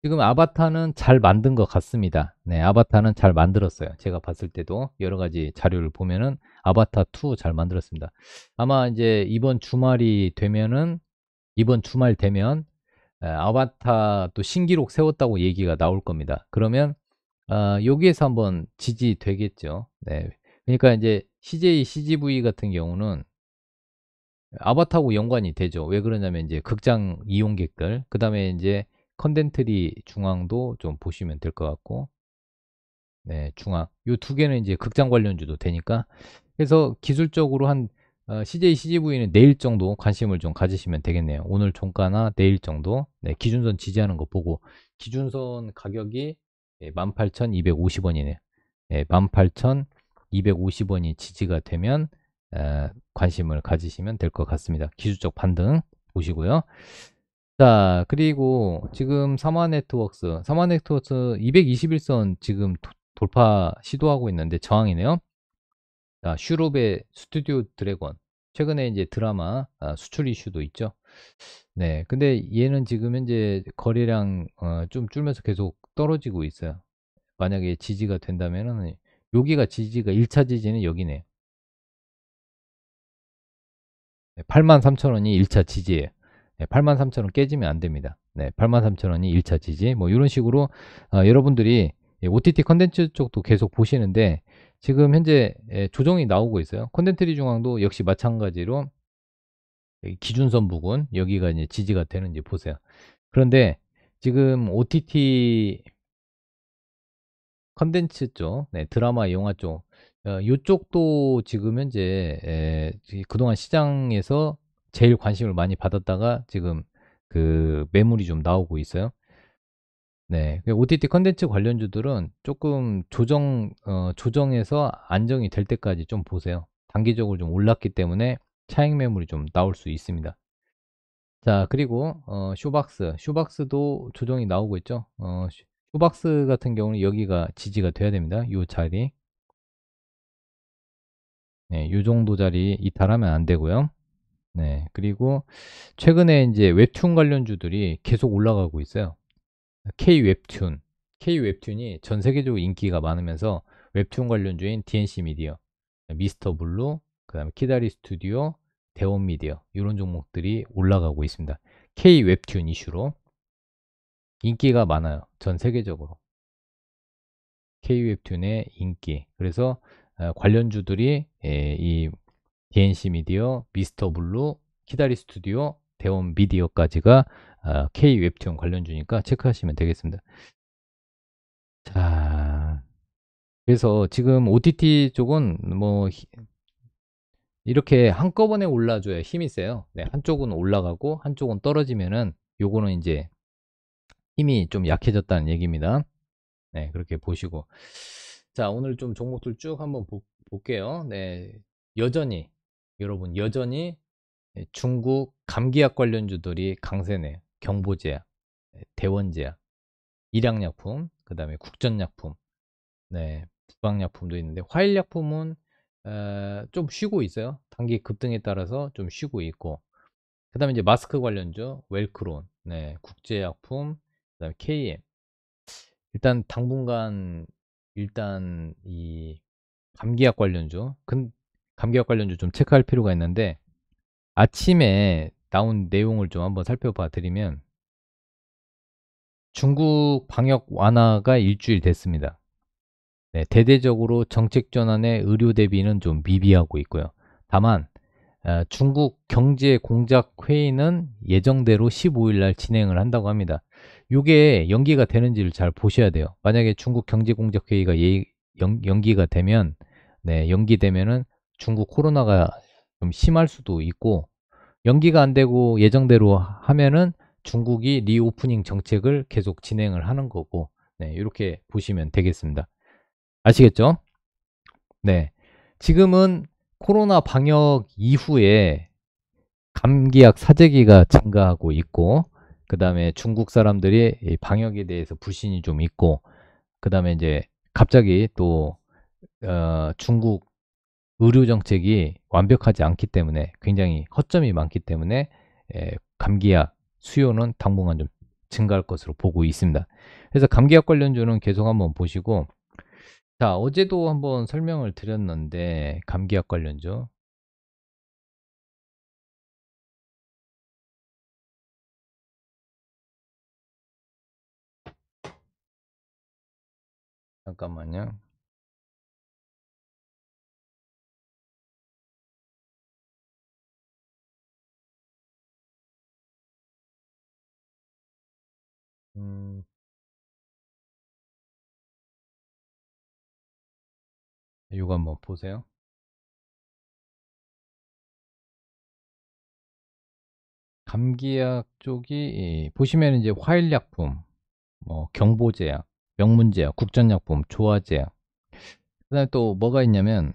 지금 아바타는 잘 만든 것 같습니다. 네, 아바타는 잘 만들었어요. 제가 봤을 때도 여러 가지 자료를 보면은 아바타 2 잘 만들었습니다. 아마 이제 이번 주말 되면 아바타 또 신기록 세웠다고 얘기가 나올 겁니다. 그러면 여기에서 한번 지지되겠죠. 네. 그러니까 이제 CJ, CGV 같은 경우는 아바타하고 연관이 되죠. 왜 그러냐면 이제 극장 이용객들, 그 다음에 이제 컨텐트리 중앙도 좀 보시면 될 것 같고, 네, 중앙. 요 두 개는 이제 극장 관련주도 되니까. 그래서 기술적으로 한 CJ, CGV는 내일 정도 관심을 좀 가지시면 되겠네요. 오늘 종가나 내일 정도. 네, 기준선 지지하는 거 보고. 기준선 가격이 18,250원이네요. 18,250원이 지지가 되면 관심을 가지시면 될 것 같습니다. 기술적 반등 보시고요. 자, 그리고 지금 사마네트워크스 221선 지금 돌파 시도하고 있는데 저항이네요. 자, 슈룹의 스튜디오 드래곤. 최근에 이제 드라마 수출 이슈도 있죠. 네, 근데 얘는 지금 현재 거래량 좀 줄면서 계속 떨어지고 있어요. 만약에 지지가 된다면은 여기가 지지가 1차 지지는 여기네요. 83,000원이 1차 지지예요. 83,000원 깨지면 안 됩니다. 네, 83,000원이 1차 지지. 뭐 이런 식으로 여러분들이 OTT 컨텐츠 쪽도 계속 보시는데 지금 현재 조정이 나오고 있어요. 컨텐츠리 중앙도 역시 마찬가지로 기준선 부근 여기가 이제 지지가 되는지 보세요. 그런데 지금 OTT 컨텐츠 쪽, 네, 드라마, 영화 쪽, 요쪽도 지금 현재 그동안 시장에서 제일 관심을 많이 받았다가 지금 그 매물이 좀 나오고 있어요. 네, OTT 컨텐츠 관련주들은 조금 조정에서 안정이 될 때까지 좀 보세요. 단기적으로 좀 올랐기 때문에 차익 매물이 좀 나올 수 있습니다. 자, 그리고 쇼박스도 조정이 나오고 있죠. 쇼박스 같은 경우는 여기가 지지가 돼야 됩니다. 이 자리. 네, 이 정도 자리 이탈하면 안 되고요. 네, 그리고 최근에 이제 웹툰 관련주들이 계속 올라가고 있어요. K 웹툰이 전 세계적으로 인기가 많으면서 웹툰 관련주인 DNC 미디어, 미스터 블루, 그다음에 키다리 스튜디오, 대원 미디어 이런 종목들이 올라가고 있습니다. K 웹툰 이슈로 인기가 많아요. 전 세계적으로. K 웹툰의 인기. 그래서 관련주들이 이 DNC 미디어, 미스터 블루, 키다리 스튜디오, 대원 미디어까지가 K 웹툰 관련주니까 체크하시면 되겠습니다. 자, 그래서 지금 OTT 쪽은 뭐 이렇게 한꺼번에 올라줘야 힘이 세요. 네, 한쪽은 올라가고 한쪽은 떨어지면은 요거는 이제 힘이 좀 약해졌다는 얘기입니다. 네, 그렇게 보시고. 자, 오늘 좀 종목들 쭉 한번 볼게요. 네, 여전히, 여러분, 여전히 중국 감기약 관련주들이 강세네요. 경보제약, 대원제약, 일양약품, 그 다음에 국전약품, 네, 부방약품도 있는데, 화일약품은 좀 쉬고 있어요. 단기 급등에 따라서 좀 쉬고 있고, 그 다음에 이제 마스크 관련주, 웰크론, 네, 국제약품, 그 다음에 KM. 일단 당분간 일단 이 감기약 관련주, 감기약 관련주 좀 체크할 필요가 있는데 아침에 나온 내용을 좀 한번 살펴봐 드리면 중국 방역 완화가 일주일 됐습니다. 네, 대대적으로 정책 전환의 의료 대비는 좀 미비하고 있고요. 다만 중국 경제 공작 회의는 예정대로 15일 날 진행을 한다고 합니다. 이게 연기가 되는지를 잘 보셔야 돼요. 만약에 중국 경제 공작 회의가 연기가 되면 네, 연기되면은 중국 코로나가 좀 심할 수도 있고 연기가 안 되고 예정대로 하면은 중국이 리오프닝 정책을 계속 진행을 하는 거고 네, 이렇게 보시면 되겠습니다. 아시겠죠? 네. 지금은 코로나 방역 이후에 감기약 사재기가 증가하고 있고, 그 다음에 중국 사람들이 이 방역에 대해서 불신이 좀 있고, 그 다음에 이제 갑자기 또, 중국 의료 정책이 완벽하지 않기 때문에 굉장히 허점이 많기 때문에 감기약 수요는 당분간 좀 증가할 것으로 보고 있습니다. 그래서 감기약 관련주는 계속 한번 보시고, 자, 어제도 한번 설명을 드렸는데, 감기약 관련주. 잠깐만요. 음, 이거 한번 보세요. 감기약 쪽이 보시면 이제 화일약품, 뭐 경보제약, 명문제약, 국전약품, 조화제약. 그다음에 또 뭐가 있냐면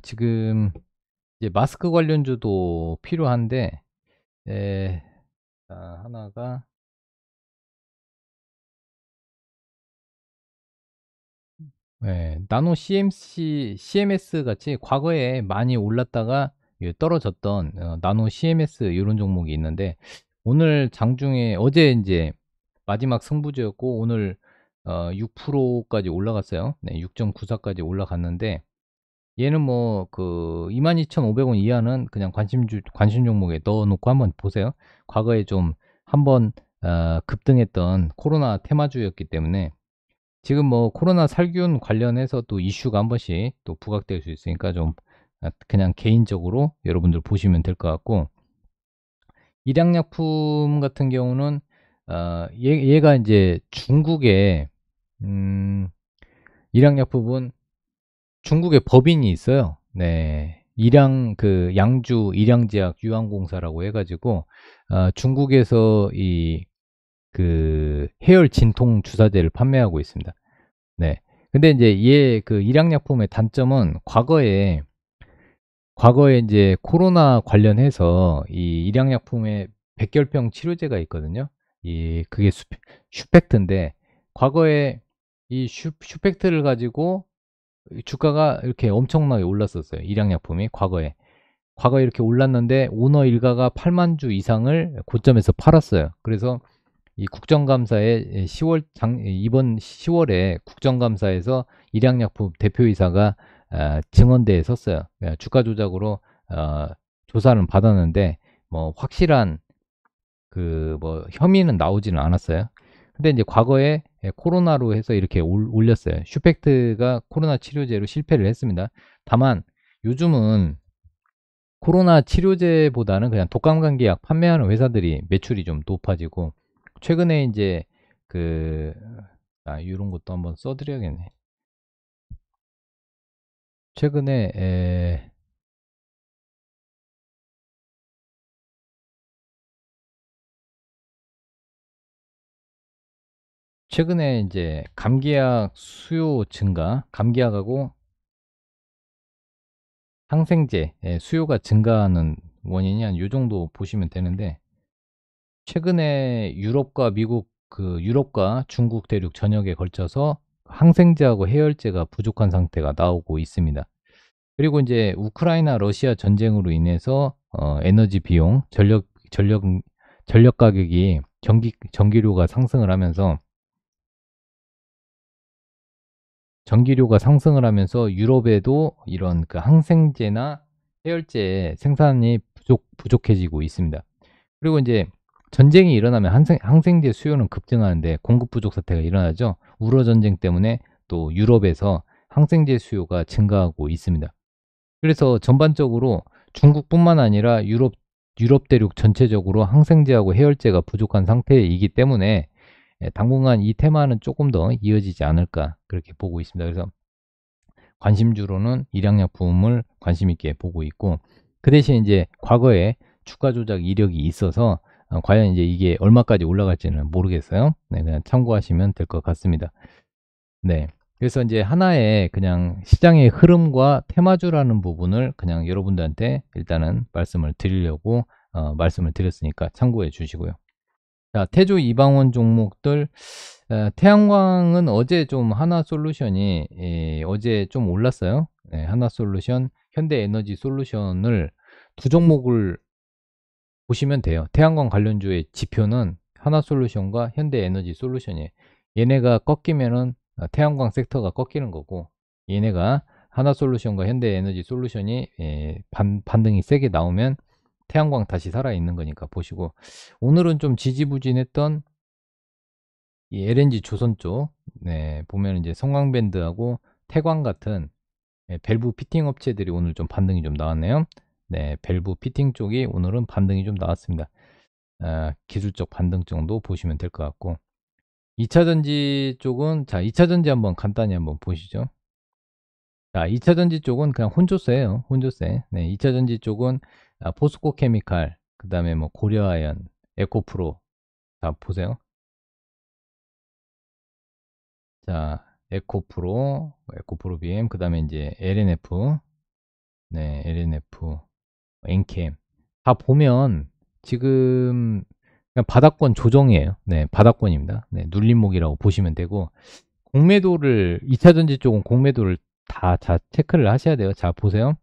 지금 이제 마스크 관련주도 필요한데 에, 하나가 나노 CMS 같이 과거에 많이 올랐다가 떨어졌던 나노 CMS 이런 종목이 있는데 오늘 장중에 어제 이제 마지막 승부주였고 오늘 6%까지 올라갔어요. 네, 6.94까지 올라갔는데 얘는 뭐 그 22,500원 이하는 그냥 관심 종목에 넣어 놓고 한번 보세요. 과거에 좀 한번 급등했던 코로나 테마주였기 때문에 지금 뭐 코로나 살균 관련해서 또 이슈가 한 번씩 또 부각될 수 있으니까 좀 그냥 개인적으로 여러분들 보시면 될 것 같고 일양약품 같은 경우는 얘가 이제 중국의 일양약품은 중국에 법인이 있어요. 네. 그 양주 일양제약 유한공사라고 해가지고 중국에서 이 그 해열 진통 주사제를 판매하고 있습니다. 네. 근데 이제 얘 그 일양약품의 단점은 과거에 이제 코로나 관련해서 이 일양약품의 백혈병 치료제가 있거든요. 그게 슈펙트인데 과거에 이 슈펙트를 가지고 주가가 이렇게 엄청나게 올랐었어요. 일양약품이 과거에 이렇게 올랐는데 오너 일가가 8만 주 이상을 고점에서 팔았어요. 그래서 이 국정감사에 이번 10월에 국정감사에서 일양약품 대표이사가 증언대에 섰어요. 주가 조작으로 어, 조사를 받았는데 뭐 확실한 그 뭐 혐의는 나오지는 않았어요. 근데 이제 과거에 코로나로 해서 이렇게 올렸어요. 슈펙트가 코로나 치료제로 실패를 했습니다. 다만 요즘은 코로나 치료제보다는 그냥 독감감기약 판매하는 회사들이 매출이 좀 높아지고 최근에 이제 그 이런 것도 한번 써드려야겠네. 최근에 이제 감기약 수요 증가, 감기약하고 항생제 수요가 증가하는 원인이 한 요 정도 보시면 되는데 최근에 유럽과 미국 유럽과 중국 대륙 전역에 걸쳐서 항생제하고 해열제가 부족한 상태가 나오고 있습니다. 그리고 이제 우크라이나 러시아 전쟁으로 인해서 에너지 비용, 전력 가격이 전기료가 상승을 하면서 유럽에도 이런 그 항생제나 해열제 생산이 부족해지고 있습니다. 그리고 이제 전쟁이 일어나면 항생제 수요는 급증하는데 공급 부족 사태가 일어나죠. 우러 전쟁 때문에 또 유럽에서 항생제 수요가 증가하고 있습니다. 그래서 전반적으로 중국뿐만 아니라 유럽 대륙 전체적으로 항생제하고 해열제가 부족한 상태이기 때문에 당분간 이 테마는 조금 더 이어지지 않을까 그렇게 보고 있습니다. 그래서 관심주로는 일양약품을 관심 있게 보고 있고 그 대신 이제 과거에 주가 조작 이력이 있어서 과연 이제 이게 얼마까지 올라갈지는 모르겠어요. 네, 그냥 참고하시면 될 것 같습니다. 네. 그래서 이제 하나의 그냥 시장의 흐름과 테마주라는 부분을 그냥 여러분들한테 일단은 말씀을 드리려고 말씀을 드렸으니까 참고해 주시고요. 자, 태조 이방원 종목들 태양광은 어제 좀 하나솔루션이 어제 좀 올랐어요. 네, 하나솔루션, 현대에너지 솔루션을 두 종목을 보시면 돼요. 태양광 관련주의 지표는 하나솔루션과 현대에너지 솔루션이에요. 얘네가 꺾이면은 태양광 섹터가 꺾이는 거고 얘네가 하나솔루션과 현대에너지 솔루션이 반등이 세게 나오면 태양광 다시 살아있는 거니까 보시고 오늘은 좀 지지부진했던 이 LNG 조선 쪽 보면 이제 성광밴드하고 태광 같은 밸브 피팅 업체들이 오늘 좀 반등이 좀 나왔네요. 네, 밸브 피팅 쪽이 오늘은 반등이 좀 나왔습니다. 기술적 반등 정도 보시면 될 것 같고 2차 전지 쪽은 자 2차 전지 한번 간단히 한번 보시죠. 자 2차 전지 쪽은 그냥 혼조세예요. 혼조세. 네, 2차 전지 쪽은 포스코 케미칼, 그 다음에 뭐 고려아연, 에코프로 자 보세요. 자 에코프로 BM, 그 다음에 이제 LNF, 네, LNF, 엔캠 다 보면 지금 그냥 바닥권 조정이에요. 네, 바닥권입니다. 네, 눌림목이라고 보시면 되고 공매도를 2차 전지 쪽은 공매도를 다 체크를 하셔야 돼요. 자, 보세요.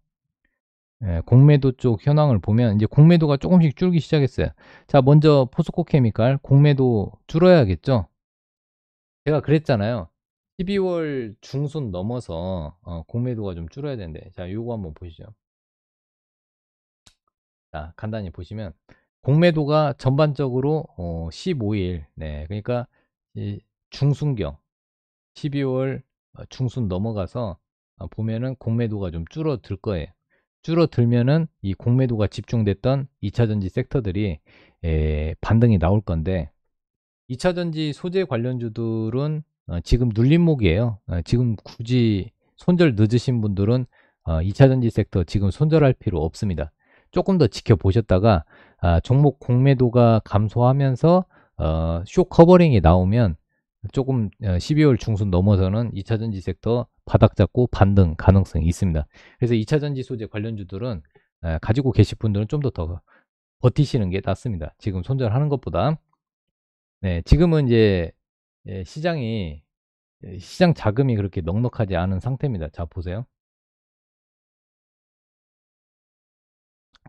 공매도 쪽 현황을 보면 이제 공매도가 조금씩 줄기 시작했어요. 자, 먼저 포스코 케미칼 공매도 줄어야겠죠? 제가 그랬잖아요. 12월 중순 넘어서 공매도가 좀 줄어야 되는데 자, 요거 한번 보시죠. 자, 간단히 보시면 공매도가 전반적으로 15일, 네, 그러니까 중순경 12월 중순 넘어가서 보면은 공매도가 좀 줄어들 거예요. 줄어들면은 이 공매도가 집중됐던 2차 전지 섹터들이 반등이 나올 건데 2차 전지 소재 관련주들은 지금 눌림목이에요. 지금 굳이 손절 늦으신 분들은 2차 전지 sek터 지금 손절할 필요 없습니다. 조금 더 지켜보셨다가 종목 공매도가 감소하면서 쇼 커버링이 나오면 조금 12월 중순 넘어서는 2차 전지 섹터 바닥 잡고 반등 가능성이 있습니다. 그래서 2차 전지 소재 관련주들은 가지고 계실 분들은 좀 더 버티시는 게 낫습니다. 지금 손절하는 것보다. 네, 지금은 이제 시장이 시장 자금이 그렇게 넉넉하지 않은 상태입니다. 자, 보세요.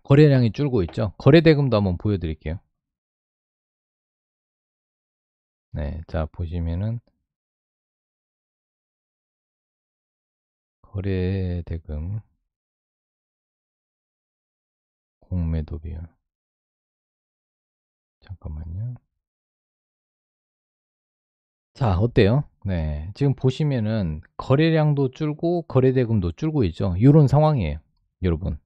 거래량이 줄고 있죠. 거래 대금도 한번 보여드릴게요. 네, 자 보시면은 거래 대금, 공매도 비율. 잠깐만요. 자, 어때요? 네. 지금 보시면은 거래량도 줄고 거래 대금도 줄고 있죠. 이런 상황이에요. 여러분.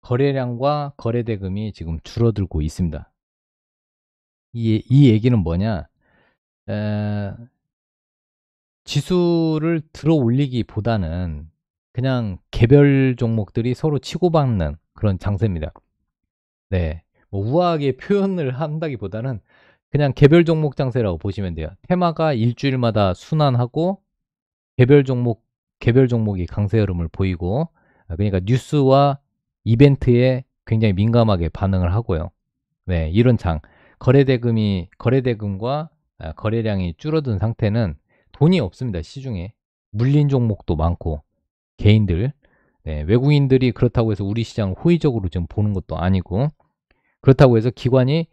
거래량과 거래 대금이 지금 줄어들고 있습니다. 이 얘기는 뭐냐? 에, 지수를 들어 올리기보다는 그냥 개별 종목들이 서로 치고받는 그런 장세입니다. 네. 뭐 우아하게 표현을 한다기보다는 그냥 개별 종목 장세라고 보시면 돼요. 테마가 일주일마다 순환하고 개별 종목이 강세 흐름을 보이고, 그러니까 뉴스와 이벤트에 굉장히 민감하게 반응을 하고요. 네, 이런 거래 대금과 거래량이 줄어든 상태는 돈이 없습니다. 시중에. 물린 종목도 많고, 개인들, 네, 외국인들이 그렇다고 해서 우리 시장을 호의적으로 지금 보는 것도 아니고, 그렇다고 해서 기관이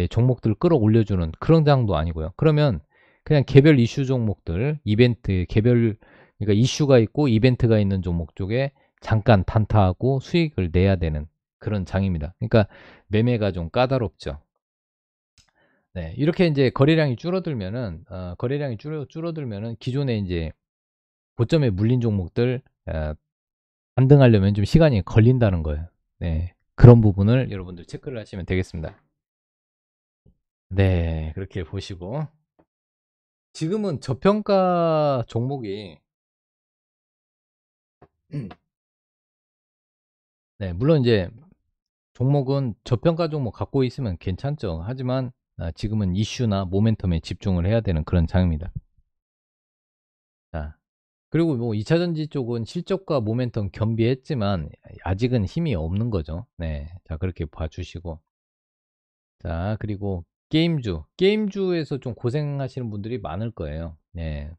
종목들을 끌어올려주는 그런 장도 아니고요. 그러면 그냥 개별 이슈 종목들, 그러니까 이슈가 있고 이벤트가 있는 종목 쪽에 잠깐 단타하고 수익을 내야 되는 그런 장입니다. 그러니까 매매가 좀 까다롭죠. 네, 이렇게 이제 거래량이 줄어들면은 기존에 이제 고점에 물린 종목들 반등하려면 좀 시간이 걸린다는 거예요. 네, 그런 부분을 여러분들 체크를 하시면 되겠습니다. 네, 그렇게 보시고 지금은 저평가 종목이 네, 물론 이제 종목은 저평가 종목 갖고 있으면 괜찮죠. 하지만 지금은 이슈나 모멘텀에 집중을 해야 되는 그런 장입니다. 자, 그리고 뭐 2차전지 쪽은 실적과 모멘텀 겸비했지만 아직은 힘이 없는 거죠. 네, 자 그렇게 봐주시고 자 그리고 게임주에서 좀 고생하시는 분들이 많을 거예요. 네,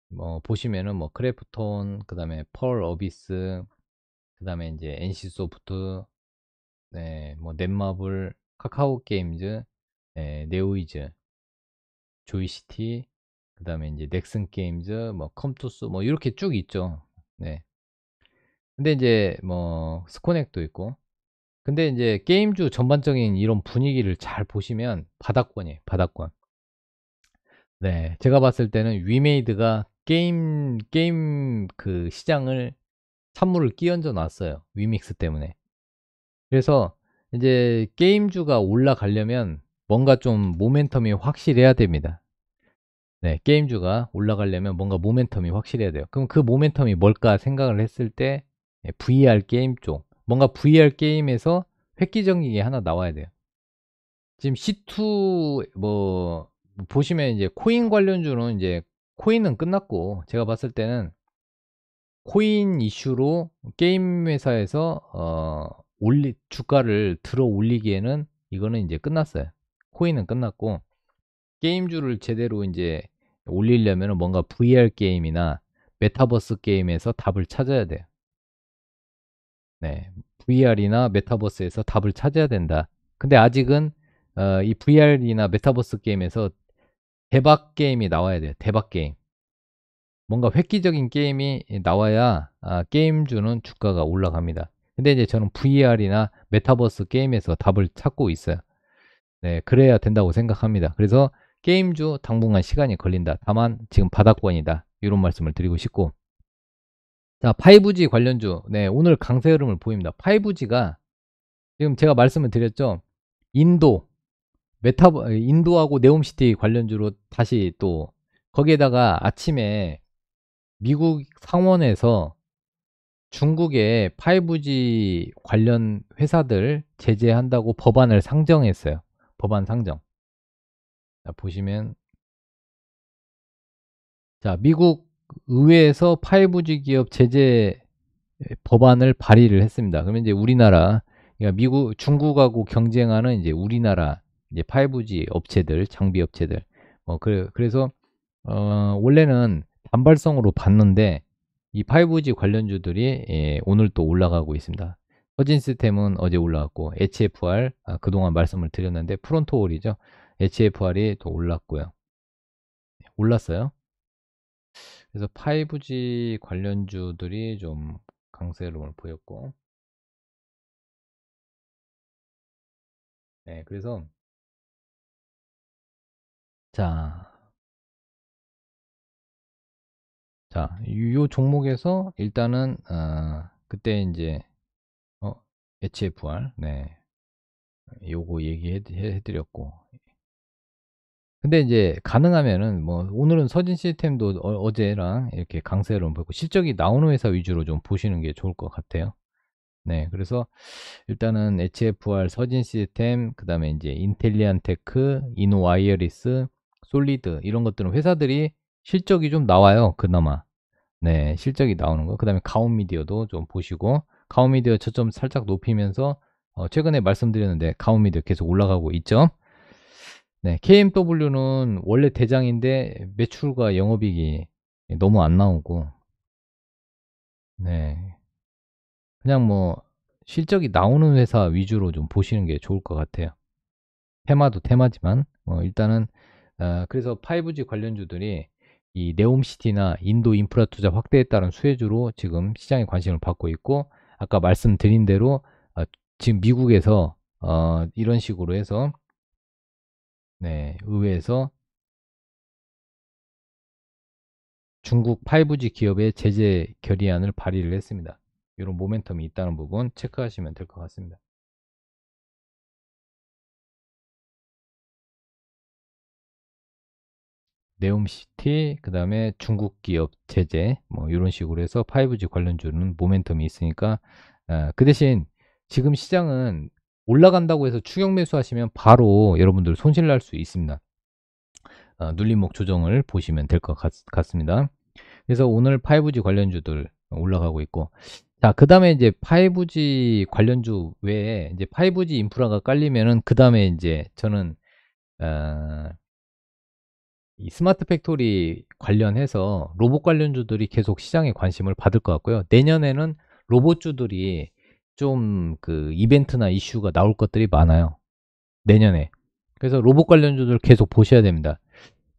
뭐 보시면은 뭐 크래프톤, 그다음에 펄 어비스, 그다음에 이제 NC 소프트, 네, 뭐 넷마블, 카카오 게임즈, 네, 네오이즈, 조이시티, 그다음에 이제 넥슨 게임즈, 뭐 컴투스, 뭐 이렇게 쭉 있죠. 네. 근데 이제 뭐 스코넥도 있고. 근데 이제 게임주 전반적인 이런 분위기를 잘 보시면 바닥권이에요. 바닥권. 네. 제가 봤을 때는 위메이드가 게임 그 시장을 찬물을 끼얹어 놨어요. 위믹스 때문에. 그래서 이제 게임주가 올라가려면 뭔가 좀 모멘텀이 확실해야 됩니다. 네, 게임주가 올라가려면 뭔가 모멘텀이 확실해야 돼요. 그럼 그 모멘텀이 뭘까 생각을 했을 때 VR 게임 쪽, 뭔가 VR 게임에서 획기적인 게 하나 나와야 돼요. 지금 C2 뭐 보시면 이제 코인 관련주는 이제 코인은 끝났고 제가 봤을 때는 코인 이슈로 게임 회사에서 주가를 들어 올리기에는 이거는 이제 끝났어요. 코인은 끝났고 게임주를 제대로 이제 올리려면 뭔가 VR 게임이나 메타버스 게임에서 답을 찾아야 돼요. 네. VR이나 메타버스에서 답을 찾아야 된다. 근데 아직은 이 VR이나 메타버스 게임에서 대박 게임이 나와야 돼요. 대박 게임. 뭔가 획기적인 게임이 나와야 게임주는 주가가 올라갑니다. 근데 이제 저는 VR이나 메타버스 게임에서 답을 찾고 있어요. 네, 그래야 된다고 생각합니다. 그래서 게임주 당분간 시간이 걸린다. 다만 지금 바닥권이다. 이런 말씀을 드리고 싶고. 자, 5G 관련주. 네, 오늘 강세 흐름을 보입니다. 5G가 지금 제가 말씀을 드렸죠. 인도, 인도하고 네옴시티 관련주로 다시 또 거기에다가 아침에 미국 상원에서 중국의 5G 관련 회사들 제재한다고 법안을 상정했어요. 법안 상정. 자, 보시면 자, 미국 의회에서 5G 기업 제재 법안을 발의를 했습니다. 그러면 이제 그러니까 중국하고 경쟁하는 이제 우리나라 이제 5G 업체들, 장비 업체들. 그래서 원래는 단발성으로 봤는데 이 5G 관련주들이 오늘 또 올라가고 있습니다. 허진 시스템은 어제 올라왔고 HFR 그동안 말씀을 드렸는데 프론토홀이죠. HFR이 또 올랐고요. 올랐어요. 그래서 5G 관련주들이 좀 강세를 보였고, 네, 그래서 자, 요 종목에서 일단은 그때 이제 HFR, 네, 요거 얘기해드렸고, 근데 이제 가능하면은 뭐 오늘은 서진 시스템도 어제랑 이렇게 강세를 보고 실적이 나오는 회사 위주로 좀 보시는 게 좋을 것 같아요. 네, 그래서 일단은 HFR, 서진 시스템, 그 다음에 이제 인텔리안 테크, 이노 와이어리스, 솔리드 이런 것들은 회사들이 실적이 좀 나와요. 그나마. 네, 실적이 나오는 거. 그 다음에 가온미디어도 좀 보시고, 가온미디어 저점 살짝 높이면서 최근에 말씀드렸는데 가온미디어 계속 올라가고 있죠. 네, KMW는 원래 대장인데 매출과 영업이익이 너무 안 나오고, 네, 그냥 뭐 실적이 나오는 회사 위주로 좀 보시는 게 좋을 것 같아요. 테마도 테마지만 일단은 그래서 5G 관련주들이 이 네옴시티나 인도 인프라 투자 확대에 따른 수혜주로 지금 시장에 관심을 받고 있고, 아까 말씀드린 대로 지금 미국에서 이런 식으로 해서 네, 의회에서 중국 5G 기업의 제재 결의안을 발의를 했습니다. 이런 모멘텀이 있다는 부분 체크하시면 될 것 같습니다. 네옴시티, 그 다음에 중국 기업 제재, 뭐 이런 식으로 해서 5G 관련주는 모멘텀이 있으니까 그 대신 지금 시장은 올라간다고 해서 추격 매수하시면 바로 여러분들 손실 날 수 있습니다. 눌림목 조정을 보시면 될 것 같습니다. 그래서 오늘 5G 관련주들 올라가고 있고, 자, 그 다음에 이제 5G 관련주 외에 이제 5G 인프라가 깔리면은 그 다음에 이제 저는 어, 이 스마트 팩토리 관련해서 로봇 관련주들이 계속 시장에 관심을 받을 것 같고요. 내년에는 로봇주들이 좀 그 이벤트나 이슈가 나올 것들이 많아요. 내년에. 그래서 로봇 관련주들 계속 보셔야 됩니다.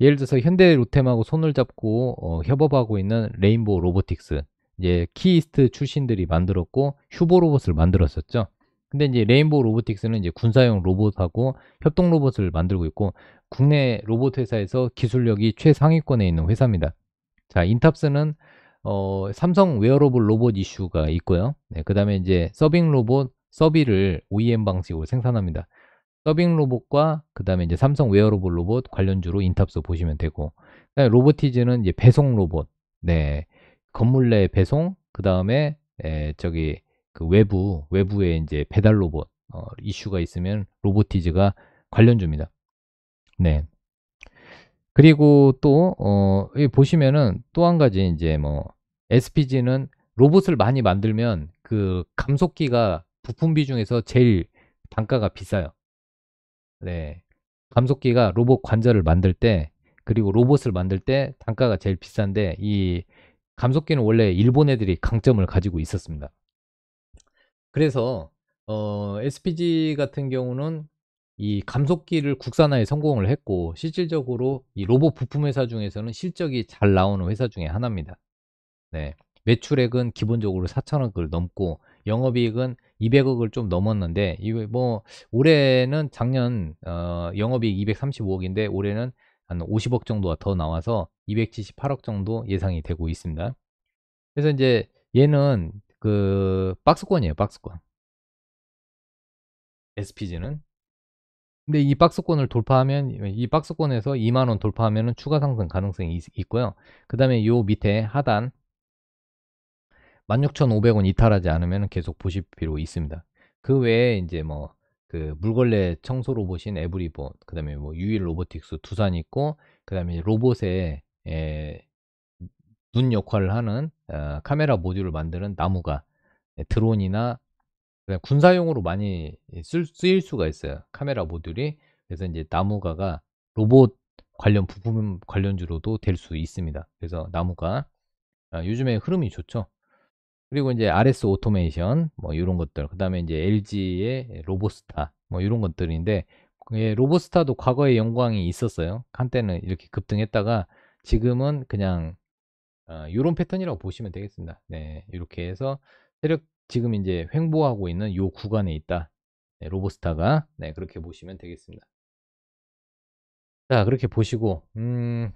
예를 들어서 현대 로템하고 손을 잡고 협업하고 있는 레인보우 로보틱스, 이제 키이스트 출신들이 만들었고 휴보 로봇을 만들었었죠. 근데 이제 레인보우 로보틱스는 이제 군사용 로봇하고 협동 로봇을 만들고 있고, 국내 로봇 회사에서 기술력이 최상위권에 있는 회사입니다. 자, 인탑스는 삼성 웨어러블 로봇 이슈가 있고요. 네, 그다음에 이제 서빙 로봇 서비를 OEM 방식으로 생산합니다. 서빙 로봇과 그다음에 이제 삼성 웨어러블 로봇 관련주로 인탑스 보시면 되고, 그다음에 로보티즈는 이제 배송 로봇, 네, 건물 내 배송, 그다음에 저기 그 외부에 이제 배달 로봇 이슈가 있으면 로보티즈가 관련주입니다. 네. 그리고 또 여기 보시면은 또 한 가지 이제 뭐 SPG는 로봇을 많이 만들면 그 감속기가 부품 비중에서 제일 단가가 비싸요. 네. 감속기가 로봇 관절을 만들 때, 그리고 로봇을 만들 때 단가가 제일 비싼데, 이 감속기는 원래 일본 애들이 강점을 가지고 있었습니다. 그래서 SPG 같은 경우는 이 감속기를 국산화에 성공을 했고, 실질적으로 이 로봇 부품 회사 중에서는 실적이 잘 나오는 회사 중에 하나입니다. 네. 매출액은 기본적으로 4천억을 넘고 영업이익은 200억을 좀 넘었는데, 이거 뭐 올해는 작년 영업이익 235억인데 올해는 한 50억 정도가 더 나와서 278억 정도 예상이 되고 있습니다. 그래서 이제 얘는 그 박스권이에요, 박스권. SPG는. 근데 이 박스권을 돌파하면, 이 박스권에서 2만 원 돌파하면은 추가 상승 가능성이 있고요. 그다음에 요 밑에 하단 16,500원 이탈하지 않으면 계속 보실 필요 있습니다. 그 외에 이제 뭐 그 물걸레 청소 로봇인 에브리봇, 그다음에 뭐 유일 로보틱스 두산 있고, 그다음에 로봇에 눈 역할을 하는 카메라 모듈을 만드는 나무가, 드론이나 그다음에 군사용으로 많이 쓰일 수가 있어요. 카메라 모듈이. 그래서 이제 나무가가 로봇 관련 부품 관련주로도 될 수 있습니다. 그래서 나무가 요즘에 흐름이 좋죠. 그리고 이제 RS 오토메이션 뭐 이런 것들, 그다음에 이제 LG의 로보스타 뭐 이런 것들인데, 로보스타도 과거에 영광이 있었어요. 한때는 이렇게 급등했다가 지금은 그냥 요런 패턴이라고 보시면 되겠습니다. 네, 이렇게 해서 세력 지금 이제 횡보하고 있는 요 구간에 있다. 네, 로보스타가. 네, 그렇게 보시면 되겠습니다. 자, 그렇게 보시고,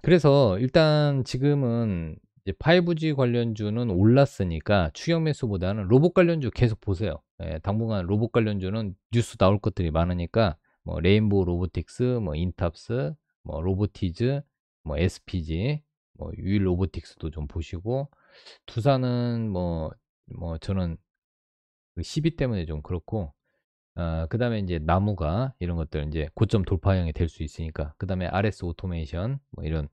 그래서 일단 지금은 이제 5G 관련주는 올랐으니까 추격 매수보다는 로봇 관련주 계속 보세요. 예, 당분간 로봇 관련주는 뉴스 나올 것들이 많으니까, 뭐, 레인보우 로보틱스, 뭐, 인탑스, 뭐, 로보티즈, 뭐, SPG, 뭐, 유일 로보틱스도 좀 보시고, 두산은 저는 그 12 때문에 좀 그렇고, 그 다음에 이제 나무가 이런 것들 이제 고점 돌파형이 될 수 있으니까 그 다음에 RS 오토메이션 뭐 이런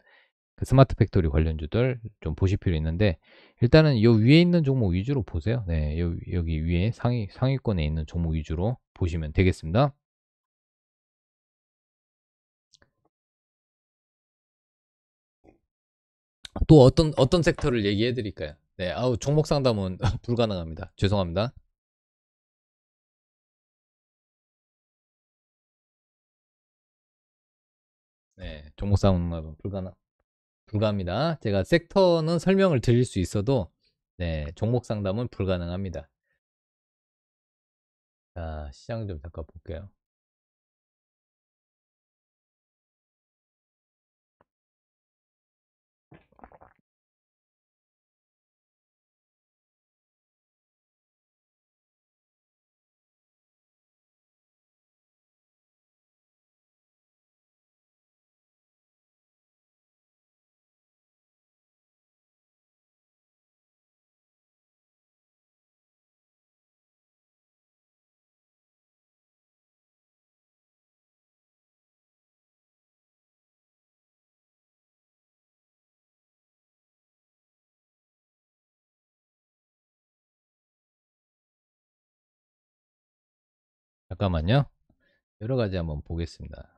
그 스마트 팩토리 관련주들 좀 보실 필요 있는데 일단은 요 위에 있는 종목 위주로 보세요. 네, 여기 위에 상위권에 있는 종목 위주로 보시면 되겠습니다. 또 어떤 섹터를 얘기해 드릴까요? 네, 아우 종목 상담은 불가능합니다. 죄송합니다. 네, 종목 상담은 불가합니다. 제가 섹터는 설명을 드릴 수 있어도 네, 종목 상담은 불가능합니다. 자, 시장 좀 잠깐 볼게요. 잠깐만요. 여러 가지 한번 보겠습니다.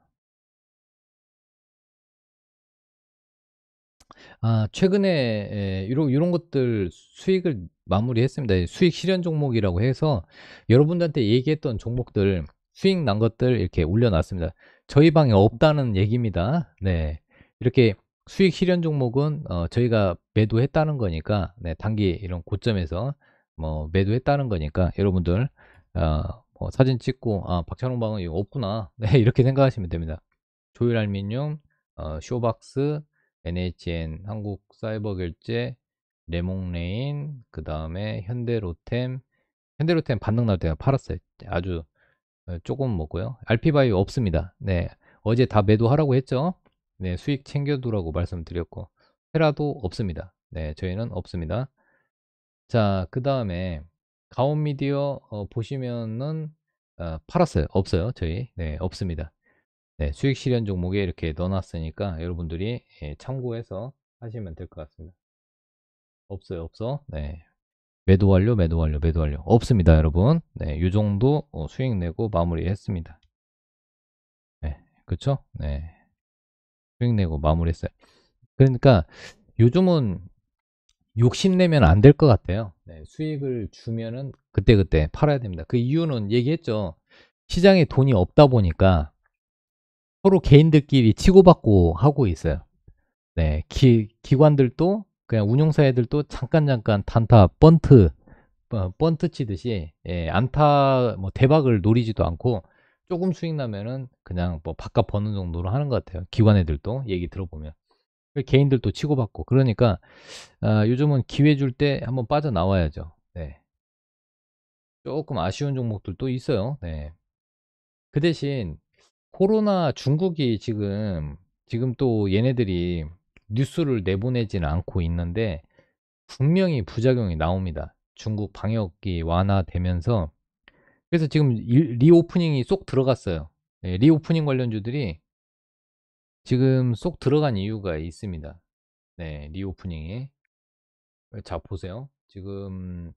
최근에 이런 것들 수익을 마무리했습니다. 수익 실현 종목이라고 해서 여러분들한테 얘기했던 종목들 수익 난 것들 이렇게 올려놨습니다. 저희 방에 없다는 얘기입니다. 네. 이렇게 수익 실현 종목은 저희가 매도했다는 거니까 네, 단기 이런 고점에서 뭐 매도했다는 거니까 여러분들 뭐 사진 찍고 박찬호 방은 이거 없구나. 네, 이렇게 생각하시면 됩니다. 조일알미늄, 쇼박스, NHN, 한국사이버결제, 레몽레인, 그 다음에 현대로템 반등 날 때 팔았어요. 아주 조금 먹고요. RP바이오 없습니다. 네, 어제 다 매도하라고 했죠. 네, 수익 챙겨두라고 말씀드렸고, 테라도 없습니다. 네, 저희는 없습니다. 자, 그 다음에 가온미디어 보시면은 팔았어요. 없어요. 저희. 네, 없습니다. 네, 수익 실현 종목에 이렇게 넣어놨으니까 여러분들이 참고해서 하시면 될 것 같습니다. 없어요, 없어. 네. 매도 완료, 매도 완료, 매도 완료. 없습니다, 여러분. 네, 이 정도 수익 내고 마무리했습니다. 네, 그렇죠? 네, 수익 내고 마무리했어요. 그러니까 요즘은 욕심내면 안 될 것 같아요. 네, 수익을 주면은 그때그때 팔아야 됩니다. 그 이유는 얘기했죠. 시장에 돈이 없다 보니까 서로 개인들끼리 치고받고 하고 있어요. 네, 기관들도 그냥 운용사 애들도 잠깐 단타 번트 치듯이 안타 뭐 대박을 노리지도 않고 조금 수익 나면은 그냥 뭐 바깥 버는 정도로 하는 것 같아요. 기관 애들도 얘기 들어보면 개인들도 치고받고 그러니까 요즘은 기회 줄 때 한번 빠져나와야죠. 네, 조금 아쉬운 종목들도 있어요. 네, 그 대신 코로나 중국이 지금 또 얘네들이 뉴스를 내보내지는 않고 있는데 분명히 부작용이 나옵니다. 중국 방역이 완화되면서 그래서 지금 리오프닝이 쏙 들어갔어요. 네, 리오프닝 관련주들이 지금 쏙 들어간 이유가 있습니다. 네, 리오프닝이. 자, 보세요. 지금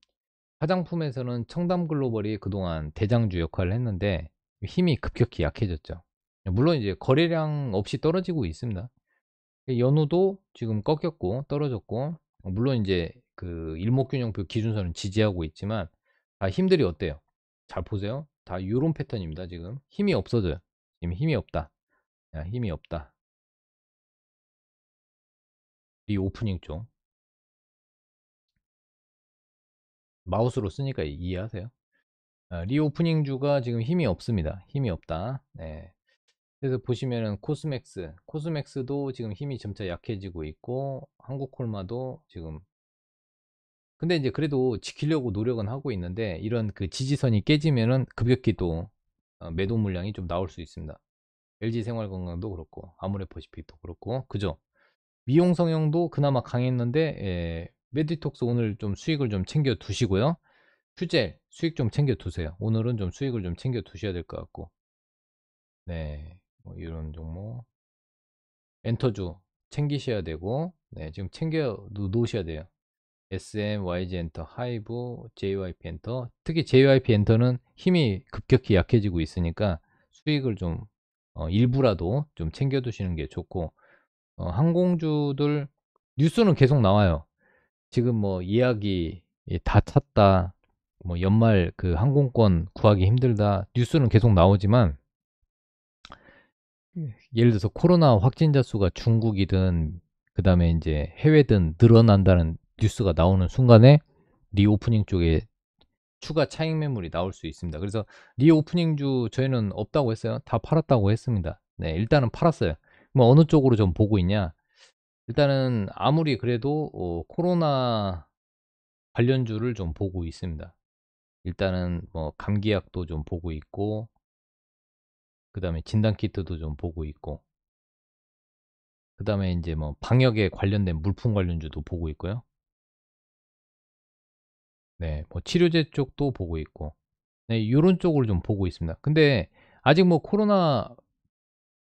화장품에서는 청담 글로벌이 그동안 대장주 역할을 했는데 힘이 급격히 약해졌죠. 물론 이제 거래량 없이 떨어지고 있습니다. 연우도 지금 꺾였고 떨어졌고 물론 이제 그 일목균형표 기준선은 지지하고 있지만 힘들이 어때요? 잘 보세요. 다 이런 패턴입니다. 지금 힘이 없어져요. 지금 힘이 없다. 야, 힘이 없다. 리오프닝 쪽. 마우스로 쓰니까 이해하세요? 리오프닝주가 지금 힘이 없습니다. 힘이 없다. 네. 그래서 보시면은 코스맥스도 지금 힘이 점차 약해지고 있고, 한국콜마도 지금, 근데 이제 그래도 지키려고 노력은 하고 있는데, 이런 그 지지선이 깨지면은 급격히 또 매도 물량이 좀 나올 수 있습니다. LG생활건강도 그렇고, 아모레퍼시픽도 그렇고, 그죠? 미용성형도 그나마 강했는데, 메디톡스 오늘 좀 수익을 좀 챙겨 두시고요. 퓨젤 수익 좀 챙겨 두세요. 오늘은 좀 수익을 좀 챙겨 두셔야 될 것 같고. 네. 뭐 이런 종목. 엔터주 챙기셔야 되고, 네, 지금 챙겨 놓으셔야 돼요. SM, YG 엔터, 하이브, JYP 엔터. 특히 JYP 엔터는 힘이 급격히 약해지고 있으니까 수익을 좀, 일부라도 좀 챙겨 두시는 게 좋고, 항공주들, 뉴스는 계속 나와요. 지금 뭐 예약이 다 찼다. 뭐 연말 그 항공권 구하기 힘들다. 뉴스는 계속 나오지만 예를 들어서 코로나 확진자 수가 중국이든 그다음에 이제 해외든 늘어난다는 뉴스가 나오는 순간에 리오프닝 쪽에 추가 차익 매물이 나올 수 있습니다. 그래서 리오프닝주 저희는 없다고 했어요. 다 팔았다고 했습니다. 네, 일단은 팔았어요. 뭐 어느 쪽으로 좀 보고 있냐? 일단은 아무리 그래도 코로나 관련주를 좀 보고 있습니다. 일단은 뭐 감기약도 좀 보고 있고, 그 다음에 진단키트도 좀 보고 있고, 그 다음에 이제 뭐 방역에 관련된 물품 관련주도 보고 있고요. 네, 뭐 치료제 쪽도 보고 있고, 네, 이런 쪽을 좀 보고 있습니다. 근데 아직 뭐 코로나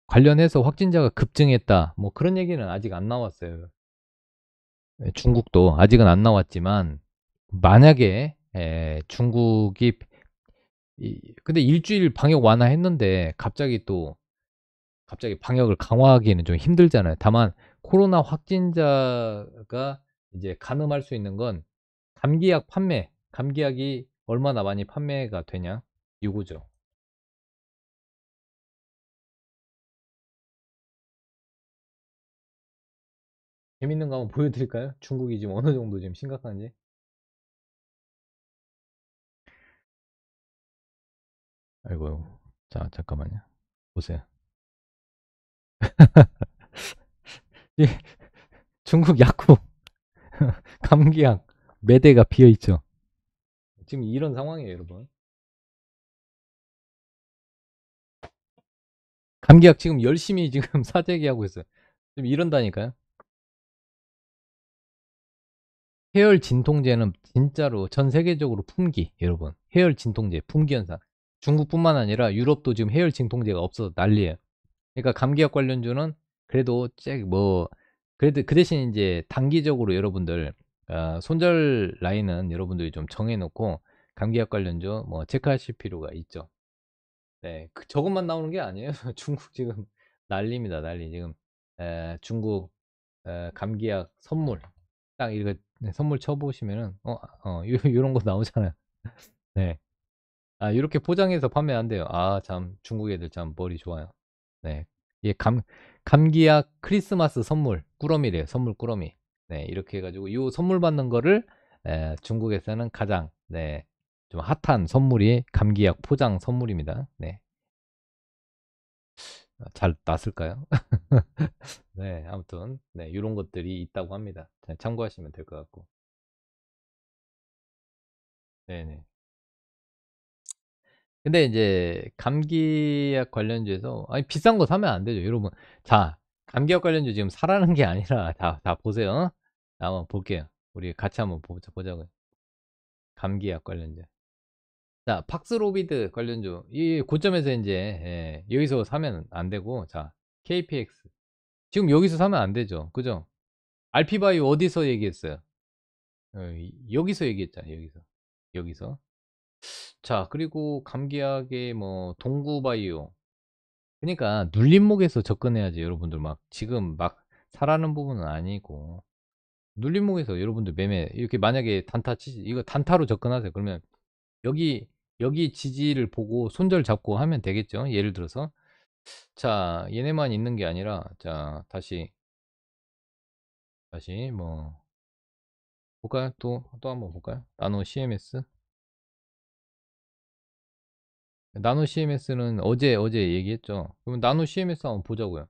관련해서 확진자가 급증했다, 뭐 그런 얘기는 아직 안 나왔어요. 네, 중국도 아직은 안 나왔지만, 만약에 중국이 근데 일주일 방역 완화했는데 갑자기 방역을 강화하기에는 좀 힘들잖아요. 다만 코로나 확진자가 이제 가늠할 수 있는 건 감기약 판매, 감기약이 얼마나 많이 판매가 되냐, 이거죠. 재밌는 거 한번 보여드릴까요? 중국이 지금 어느 정도 지금 심각한지. 아이고, 자 잠깐만요. 보세요. 이 중국 약국 감기약 매대가 비어 있죠. 지금 이런 상황이에요, 여러분. 감기약 지금 열심히 지금 사재기하고 있어요. 지금 이런다니까요. 해열 진통제는 진짜로 전 세계적으로 품귀, 여러분. 해열 진통제, 품귀 현상. 중국뿐만 아니라 유럽도 지금 해열 진통제가 없어서 난리예요. 그러니까 감기약 관련주는 그래도 그래도 그 대신 이제 단기적으로 여러분들, 손절 라인은 여러분들이 좀 정해놓고 감기약 관련주 뭐 체크하실 필요가 있죠. 네, 저것만 나오는 게 아니에요. 중국 지금 난리입니다, 난리. 지금 중국 감기약 선물 딱 이거 선물 쳐보시면은 요런 거 나오잖아요. 네. 아, 이렇게 포장해서 판매 안 돼요. 아, 참 중국 애들 참 머리 좋아요. 네. 예, 감기약 크리스마스 선물 꾸러미래요. 선물 꾸러미. 네, 이렇게 해가지고 요 선물 받는 거를 중국에서는 가장, 네, 좀 핫한 선물이 감기약 포장 선물입니다. 네. 잘 났을까요? 네, 아무튼 네, 이런 것들이 있다고 합니다. 잘 참고하시면 될 것 같고. 네네. 근데 이제 감기약 관련주에서 아니 비싼 거 사면 안 되죠, 여러분. 자, 감기약 관련주 지금 사라는 게 아니라 다 보세요. 한번 볼게요. 우리 같이 한번 보자고요. 감기약 관련주. 자, 팍스로비드 관련주. 이 고점에서 이제 여기서 사면 안 되고, 자, KPX. 지금 여기서 사면 안 되죠. 그죠? 알피바이오 어디서 얘기했어요? 여기서 얘기했잖아요. 여기서. 자, 그리고 감기약의 뭐 동구바이오. 그러니까 눌림목에서 접근해야지, 여러분들. 막 지금 막 사라는 부분은 아니고 눌림목에서 여러분들 매매 이렇게 만약에 단타 치지, 이거 단타로 접근하세요. 그러면 여기 여기 지지를 보고 손절 잡고 하면 되겠죠. 예를 들어서 자, 얘네만 있는 게 아니라 자, 다시 뭐 볼까요? 또 한번 볼까요? 나노 CMS. 나노 CMS는 어제 얘기했죠. 그럼 나노 CMS 한번 보자고요.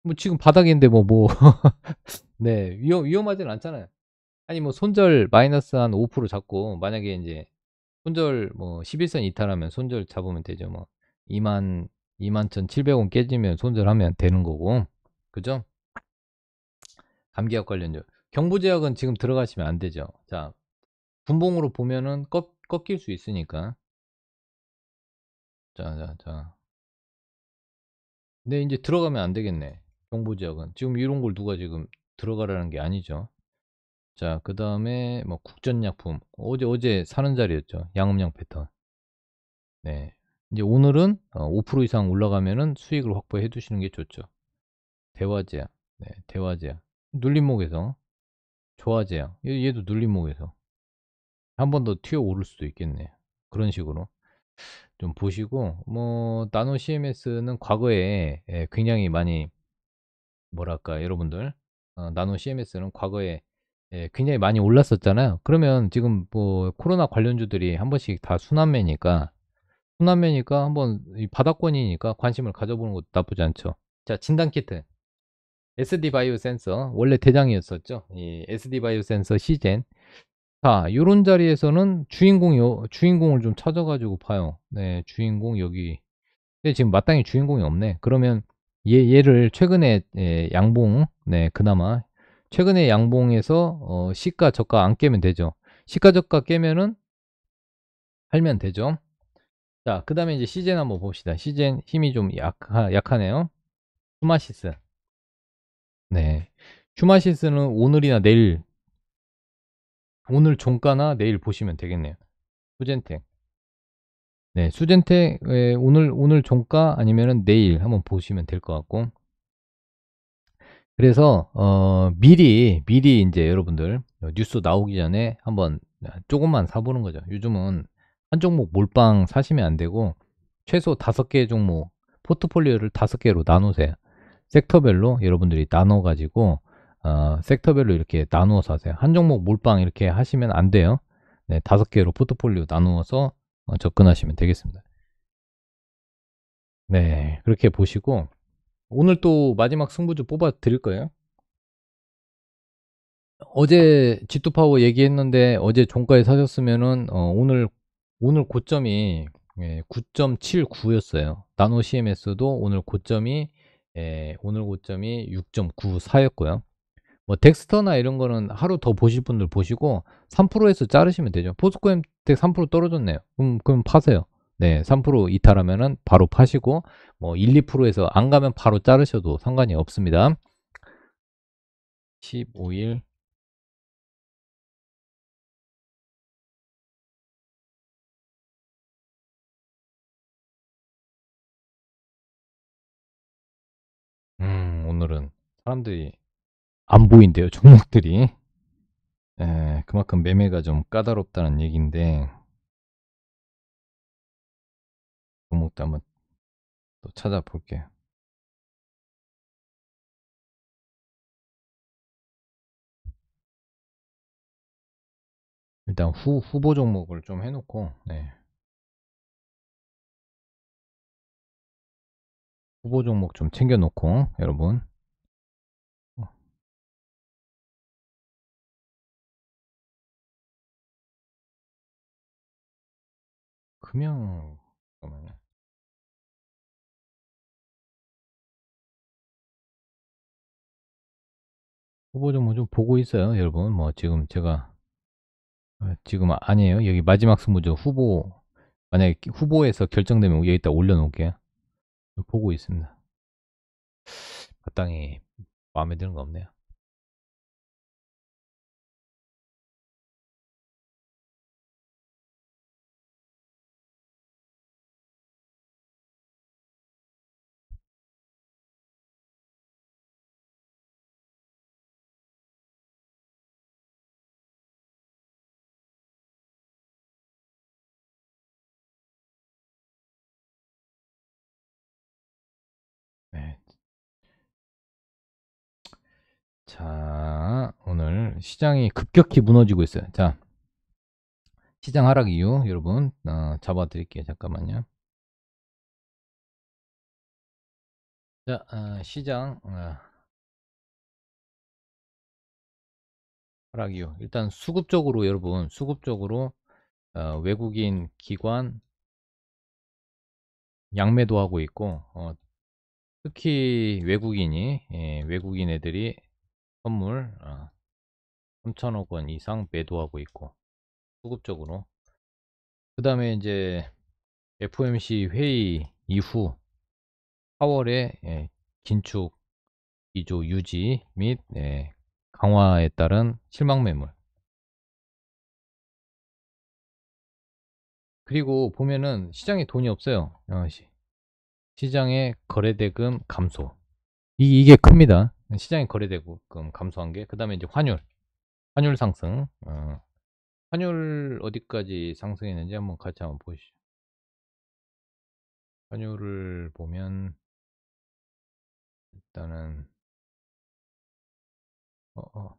뭐 지금 바닥인데 네, 위험하진 않잖아요. 아니 뭐 손절 마이너스 한 5% 잡고 만약에 이제 손절 뭐 11선 이탈하면 손절 잡으면 되죠. 뭐 2만 21,700원 깨지면 손절하면 되는 거고. 그죠? 감기약 관련주. 경부제약은 지금 들어가시면 안 되죠. 자, 분봉으로 보면은 꺾일 수 있으니까. 자. 근데 이제 들어가면 안 되겠네. 경부지역은. 지금 이런 걸 누가 지금 들어가라는 게 아니죠. 자, 그 다음에 뭐 국전약품. 어제 사는 자리였죠. 양음양 패턴. 네. 이제 오늘은 5% 이상 올라가면은 수익을 확보해 두시는 게 좋죠. 대화제약. 네, 대화제약. 눌림목에서. 조화제약. 얘도 눌림목에서. 한 번 더 튀어 오를 수도 있겠네. 그런 식으로. 좀 보시고, 뭐, 나노 CMS는 과거에 굉장히 많이 뭐랄까 여러분들 나노 CMS는 과거에 굉장히 많이 올랐었잖아요. 그러면 지금 뭐 코로나 관련주들이 한 번씩 다 순환매니까 한번 이 바닥권이니까 관심을 가져보는 것도 나쁘지 않죠. 자, 진단키트 SD 바이오 센서 원래 대장이었었죠. 이 SD 바이오 센서 시젠. 자, 요런 자리에서는 주인공을 좀 찾아가지고 봐요. 네, 주인공 여기. 근데 지금 마땅히 주인공이 없네. 그러면 얘를 최근에 양봉, 네, 그나마 최근에 양봉에서 시가 저가 안 깨면 되죠. 시가 저가 깨면은 팔면 되죠. 자, 그 다음에 이제 시젠 한번 봅시다. 시젠 힘이 좀 약하네요. 슈마시스. 네. 슈마시스는 오늘이나 내일, 오늘 종가나 내일 보시면 되겠네요. 수젠텍. 네, 수젠텍, 오늘 종가 아니면은 내일 한번 보시면 될 것 같고. 그래서 미리 이제 여러분들 뉴스 나오기 전에 한번 조금만 사보는 거죠. 요즘은 한 종목 몰빵 사시면 안 되고 최소 5개 종목 포트폴리오를 5개로 나누세요. 섹터별로 여러분들이 나눠 가지고 섹터별로 이렇게 나누어 사세요. 한 종목 몰빵 이렇게 하시면 안 돼요. 네, 5개로 포트폴리오 나누어서 접근하시면 되겠습니다. 네, 그렇게 보시고 오늘 또 마지막 승부주 뽑아 드릴 거예요. 어제 G2파워 얘기했는데 어제 종가에 사셨으면은 오늘 고점이 9.79였어요. 나노 CMS도 오늘 고점이 6.94였고요. 뭐 덱스터나 이런 거는 하루 더 보실 분들 보시고 3%에서 자르시면 되죠. 포스코엠텍 3% 떨어졌네요. 그럼 파세요. 네, 3% 이탈하면은 바로 파시고 뭐 1, 2%에서 안 가면 바로 자르셔도 상관이 없습니다. 15일 오늘은 사람들이 안 보인대요, 종목들이. 그만큼 매매가 좀 까다롭다는 얘기인데, 종목도 한번 또 찾아볼게요. 일단 후보 종목을 좀 해놓고, 네. 후보 종목 좀 챙겨놓고, 여러분. 어, 금형, 잠깐만요. 후보 종목 좀 보고 있어요, 여러분. 뭐, 지금 제가, 지금 아니에요. 여기 마지막 승부죠. 만약에 후보에서 결정되면 여기다 올려놓을게요. 보고 있습니다. 마땅히 마음에 드는 거 없네요. 네. 자, 오늘 오늘 시장이 급격히 무너지고 있어요. 자, 시장 하락 이유 여러분 잡아 드릴게요. 잠깐만요. 자, 시장 하락 이유. 일단 수급적으로 여러분, 수급적으로 외국인 기관 양매도 하고 있고, 특히 외국인이, 외국인 애들이 선물 3천억 원 이상 매도하고 있고, 수급적으로. 그 다음에 이제 FOMC 회의 이후 4월에 긴축 2조 유지 및 강화에 따른 실망 매물. 그리고 보면은 시장에 돈이 없어요. 시장의 거래대금 감소. 이게 큽니다. 시장의 거래대금 감소한 게. 그 다음에 이제 환율 상승. 환율 어디까지 상승했는지 한번 같이 한번 보시죠. 환율을 보면 일단은 어, 어.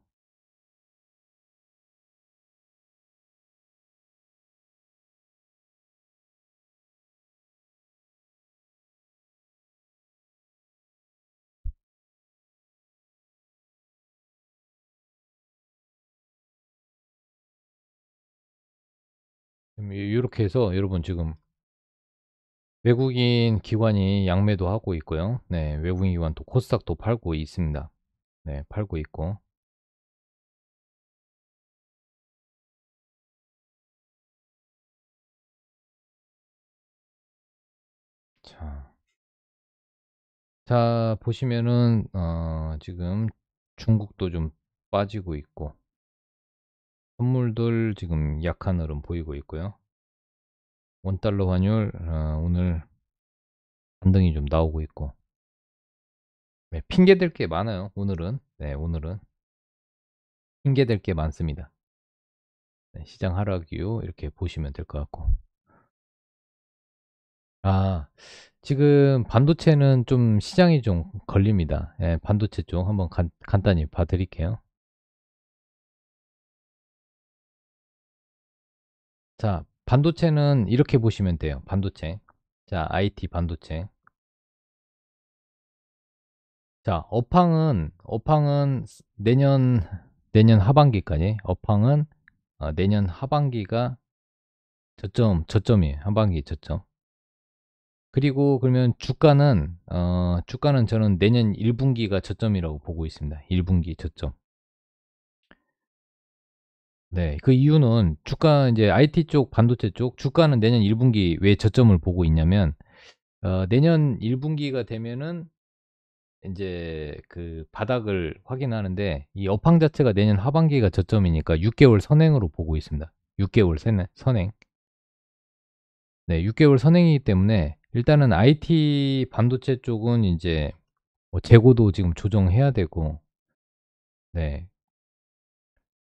이렇게 해서 여러분 지금 외국인 기관이 양매도 하고 있고요. 네, 외국인 기관 또 코스닥도 팔고 있습니다. 네, 팔고 있고. 자, 보시면은 지금 중국도 좀 빠지고 있고 선물들 지금 약한 흐름 보이고 있고요. 원달러 환율 오늘 반등이 좀 나오고 있고. 네, 핑계댈 게 많아요. 오늘은. 네, 오늘은 핑계댈 게 많습니다. 네, 시장 하락 이유 이렇게 보시면 될 것 같고. 지금 반도체는 좀 시장이 좀 걸립니다. 예, 반도체 쪽 한번 간단히 봐드릴게요. 자, 반도체는 이렇게 보시면 돼요. 반도체. 자, IT 반도체. 자, 업황은 내년 하반기까지. 업황은 내년 하반기가 저점이에요. 하반기 저점. 그리고 그러면 주가는 저는 내년 1분기가 저점이라고 보고 있습니다. 1분기 저점. 네, 그 이유는 이제 IT 쪽, 반도체 쪽, 주가는 내년 1분기 왜 저점을 보고 있냐면, 내년 1분기가 되면은 이제 그 바닥을 확인하는데, 이 업황 자체가 내년 하반기가 저점이니까 6개월 선행으로 보고 있습니다. 6개월 선행. 네, 6개월 선행이기 때문에 일단은 IT 반도체 쪽은 이제 뭐 재고도 지금 조정해야 되고, 네,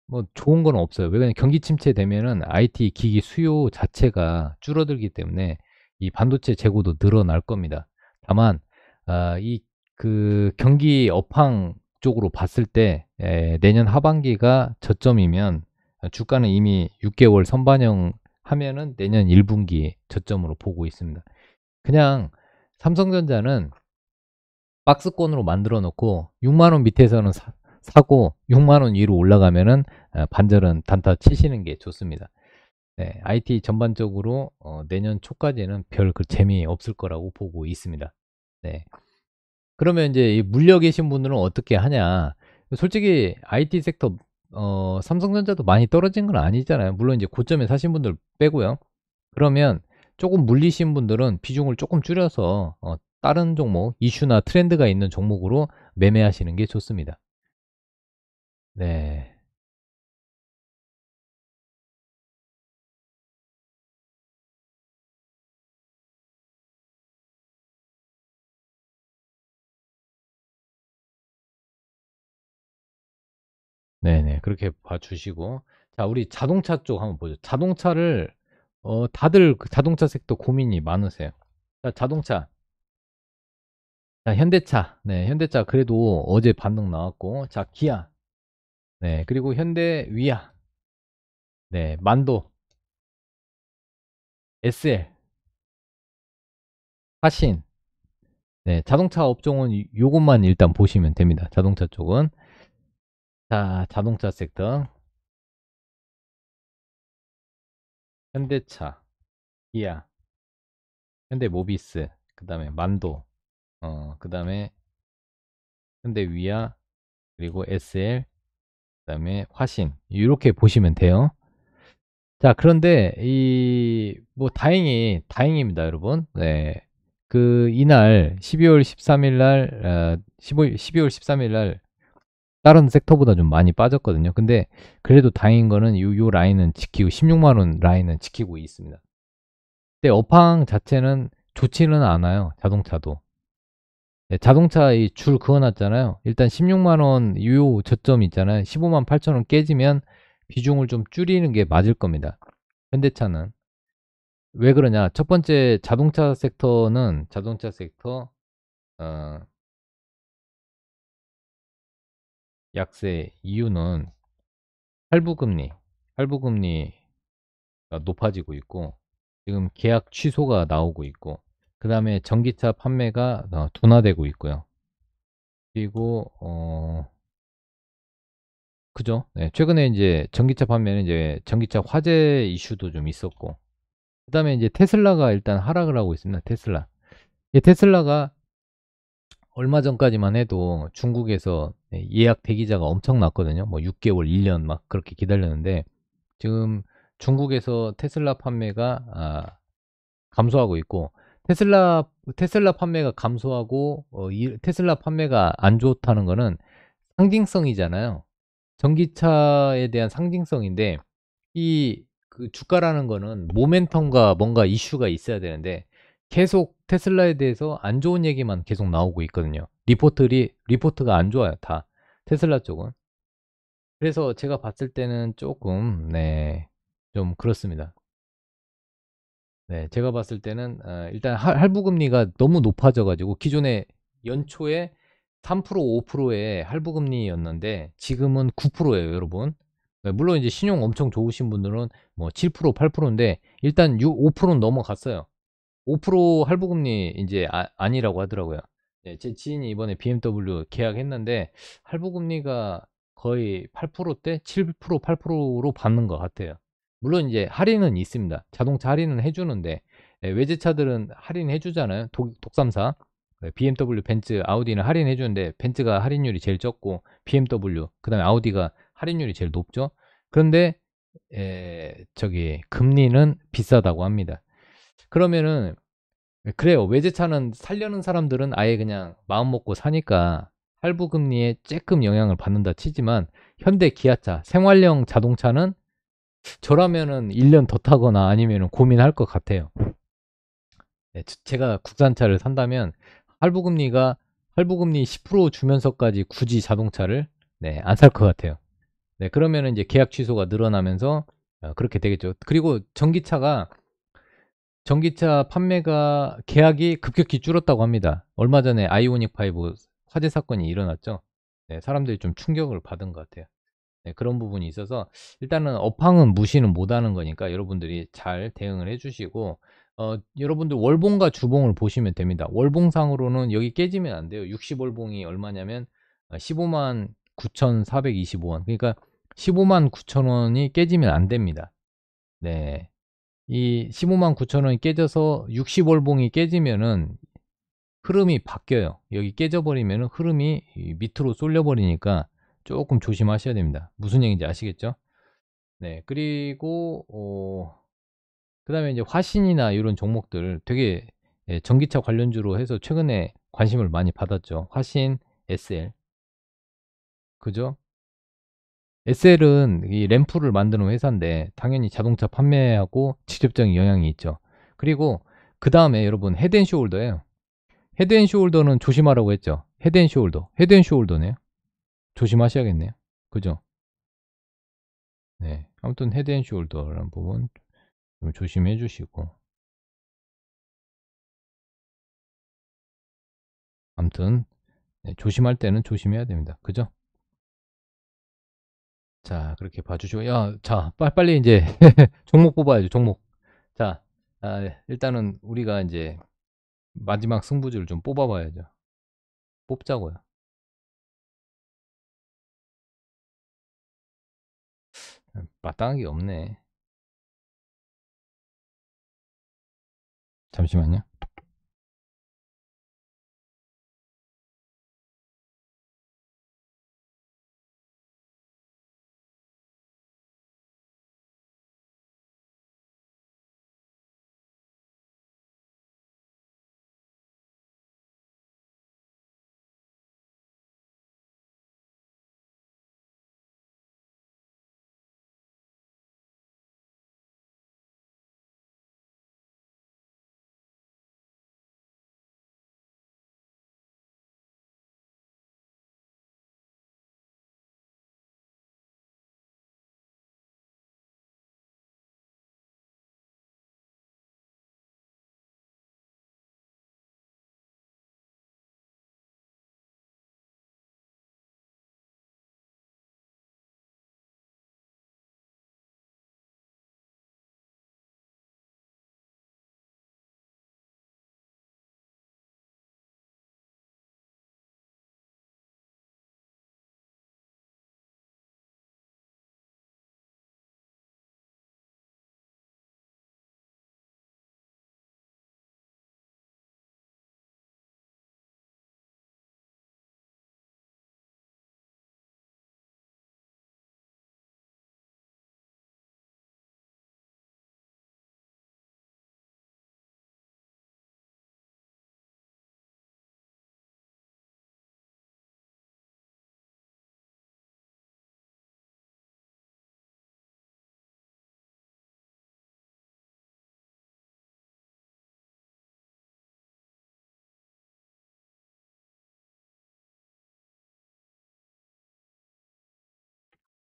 뭐 좋은 건 없어요. 왜냐면 경기 침체되면은 IT 기기 수요 자체가 줄어들기 때문에 이 반도체 재고도 늘어날 겁니다. 다만 이 그 경기 업황 쪽으로 봤을 때 내년 하반기가 저점이면 주가는 이미 6개월 선반영 하면은 내년 1분기 저점으로 보고 있습니다. 그냥 삼성전자는 박스권으로 만들어 놓고 6만 원 밑에서는 사고 6만 원 위로 올라가면은 반절은 단타 치시는 게 좋습니다. 네, IT 전반적으로 내년 초까지는 별 그 재미 없을 거라고 보고 있습니다. 네. 그러면 이제 이 물려 계신 분들은 어떻게 하냐? 솔직히 IT 섹터 삼성전자도 많이 떨어진 건 아니잖아요. 물론 이제 고점에 사신 분들 빼고요. 그러면 조금 물리신 분들은 비중을 조금 줄여서 다른 종목, 이슈나 트렌드가 있는 종목으로 매매하시는 게 좋습니다. 네. 네네. 그렇게 봐주시고. 자, 우리 자동차 쪽 한번 보죠. 자동차를, 다들 그 자동차 섹터 고민이 많으세요. 자, 자동차. 자, 현대차. 네, 현대차 그래도 어제 반등 나왔고. 자, 기아. 네, 그리고 현대 위아, 네, 만도, SL, 화신. 네, 자동차 업종은 요것만 일단 보시면 됩니다. 자동차 쪽은. 자, 자동차 섹터. 현대차, 기아, 현대모비스, 그 다음에 만도, 그 다음에 현대위아, 그리고 SL, 그 다음에 화신. 이렇게 보시면 돼요. 자, 그런데 뭐 다행입니다, 여러분. 네. 이날 12월 13일 날, 12월 13일 날 다른 섹터보다 좀 많이 빠졌거든요. 근데 그래도 다행인 거는 요 라인은 지키고 16만 원 라인은 지키고 있습니다. 근데 업황 자체는 좋지는 않아요. 자동차도. 네, 자동차 이 줄 그어놨잖아요. 일단 16만 원 요 저점 있잖아요. 15만 8천 원 깨지면 비중을 좀 줄이는 게 맞을 겁니다. 현대차는. 왜 그러냐? 첫 번째 자동차 섹터 어, 약세 이유는 할부금리, 할부금리가 높아지고 있고 지금 계약 취소가 나오고 있고 그 다음에 전기차 판매가 둔화되고 있고요. 그리고 그죠? 네, 최근에 이제 전기차 판매는 이제 전기차 화재 이슈도 좀 있었고 그 다음에 이제 테슬라가 일단 하락을 하고 있습니다. 테슬라. 이 테슬라가 얼마 전까지만 해도 중국에서 예약 대기자가 엄청 났거든요. 뭐 6개월, 1년 막 그렇게 기다렸는데 지금 중국에서 테슬라 판매가 감소하고 있고 테슬라 판매가 감소하고 이 테슬라 판매가 안 좋다는 거는 상징성이잖아요. 전기차에 대한 상징성인데 그 주가라는 거는 모멘텀과 뭔가 이슈가 있어야 되는데 계속 테슬라에 대해서 안 좋은 얘기만 계속 나오고 있거든요. 리포트가 안 좋아요, 다. 테슬라 쪽은. 그래서 제가 봤을 때는 조금, 네, 좀 그렇습니다. 네, 제가 봤을 때는 일단 할부금리가 너무 높아져가지고 기존에 연초에 3% 5%의 할부금리였는데 지금은 9%예요, 여러분. 네, 물론 이제 신용 엄청 좋으신 분들은 뭐 7% 8%인데 일단 5%는 넘어갔어요. 5% 할부금리 이제 아니라고 하더라고요. 네, 제 지인이 이번에 BMW 계약했는데 할부금리가 거의 8%대 7% 8%로 받는 것 같아요. 물론 이제 할인은 있습니다. 자동차 할인은 해주는데 외제차들은 할인해 주잖아요. 독삼사 BMW, 벤츠, 아우디는 할인해 주는데 벤츠가 할인율이 제일 적고 BMW, 그다음에 아우디가 할인율이 제일 높죠. 그런데 저기 금리는 비싸다고 합니다. 그러면은 그래요. 외제차는 살려는 사람들은 아예 그냥 마음 먹고 사니까 할부 금리에 조금 영향을 받는다 치지만 현대 기아차, 생활형 자동차는 저라면은 1년 더 타거나 아니면 고민할 것 같아요. 네, 제가 국산차를 산다면 할부금리가 할부금리 10% 주면서까지 굳이 자동차를 네, 안 살 것 같아요. 네, 그러면은 이제 계약 취소가 늘어나면서 그렇게 되겠죠. 그리고 전기차 판매가 계약이 급격히 줄었다고 합니다. 얼마 전에 아이오닉 5 화재 사건이 일어났죠. 네, 사람들이 좀 충격을 받은 것 같아요. 네, 그런 부분이 있어서 일단은 업황은 무시는 못하는 거니까 여러분들이 잘 대응을 해주시고 여러분들 월봉과 주봉을 보시면 됩니다. 월봉상으로는 여기 깨지면 안 돼요. 60월봉이 얼마냐면 15만 9,425원. 그러니까 15만 9천 원이 깨지면 안 됩니다. 네. 이 15만 9천 원이 깨져서 60월봉이 깨지면은 흐름이 바뀌어요. 여기 깨져버리면은 흐름이 밑으로 쏠려버리니까 조금 조심하셔야 됩니다. 무슨 얘기인지 아시겠죠? 네. 그리고, 그 다음에 이제 화신이나 이런 종목들 되게 전기차 관련주로 해서 최근에 관심을 많이 받았죠. 화신, SL. 그죠? SL은 이 램프를 만드는 회사인데 당연히 자동차 판매하고 직접적인 영향이 있죠. 그리고 그 다음에 여러분 헤드앤숄더예요. 헤드앤숄더는 조심하라고 했죠. 헤드앤숄더. 헤드앤숄더네요. 조심하셔야겠네요. 그죠? 네. 아무튼 헤드앤숄더라는 부분 좀 조심해 주시고. 아무튼 네, 조심할 때는 조심해야 됩니다. 그죠? 자, 그렇게 봐주시고, 야, 자, 빨리 이제 종목 뽑아야죠, 종목. 자, 일단은 우리가 이제 마지막 승부주를 좀 뽑아봐야죠. 뽑자고요. 마땅한 게 없네. 잠시만요.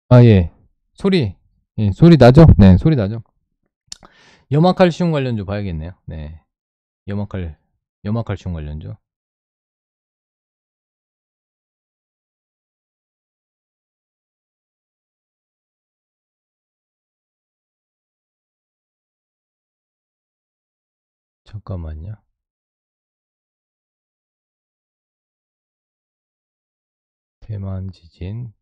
아, 예. 소리, 예, 소리 나죠? 네, 소리 나죠? 염화칼슘 관련주 봐야겠네요. 네. 염화칼슘 관련주. 잠깐만요. 대만 지진.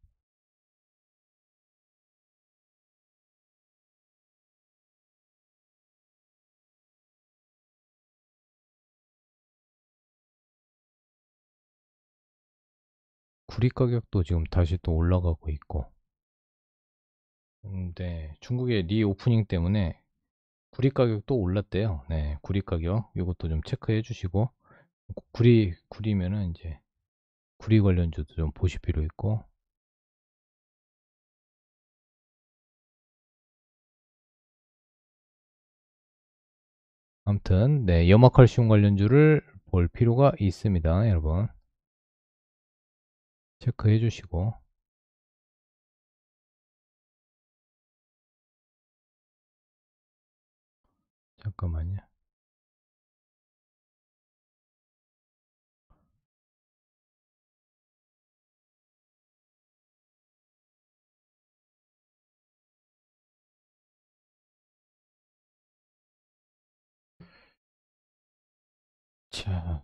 구리 가격도 지금 다시 또 올라가고 있고. 네, 중국의 리오프닝 때문에 구리 가격도 올랐대요. 네, 구리 가격. 이것도 좀 체크해 주시고. 구리면은 이제 구리 관련주도 좀 보실 필요 있고. 아무튼 네, 염화칼슘 관련주를 볼 필요가 있습니다, 여러분. 체크해 주시고. 잠깐만요. 자,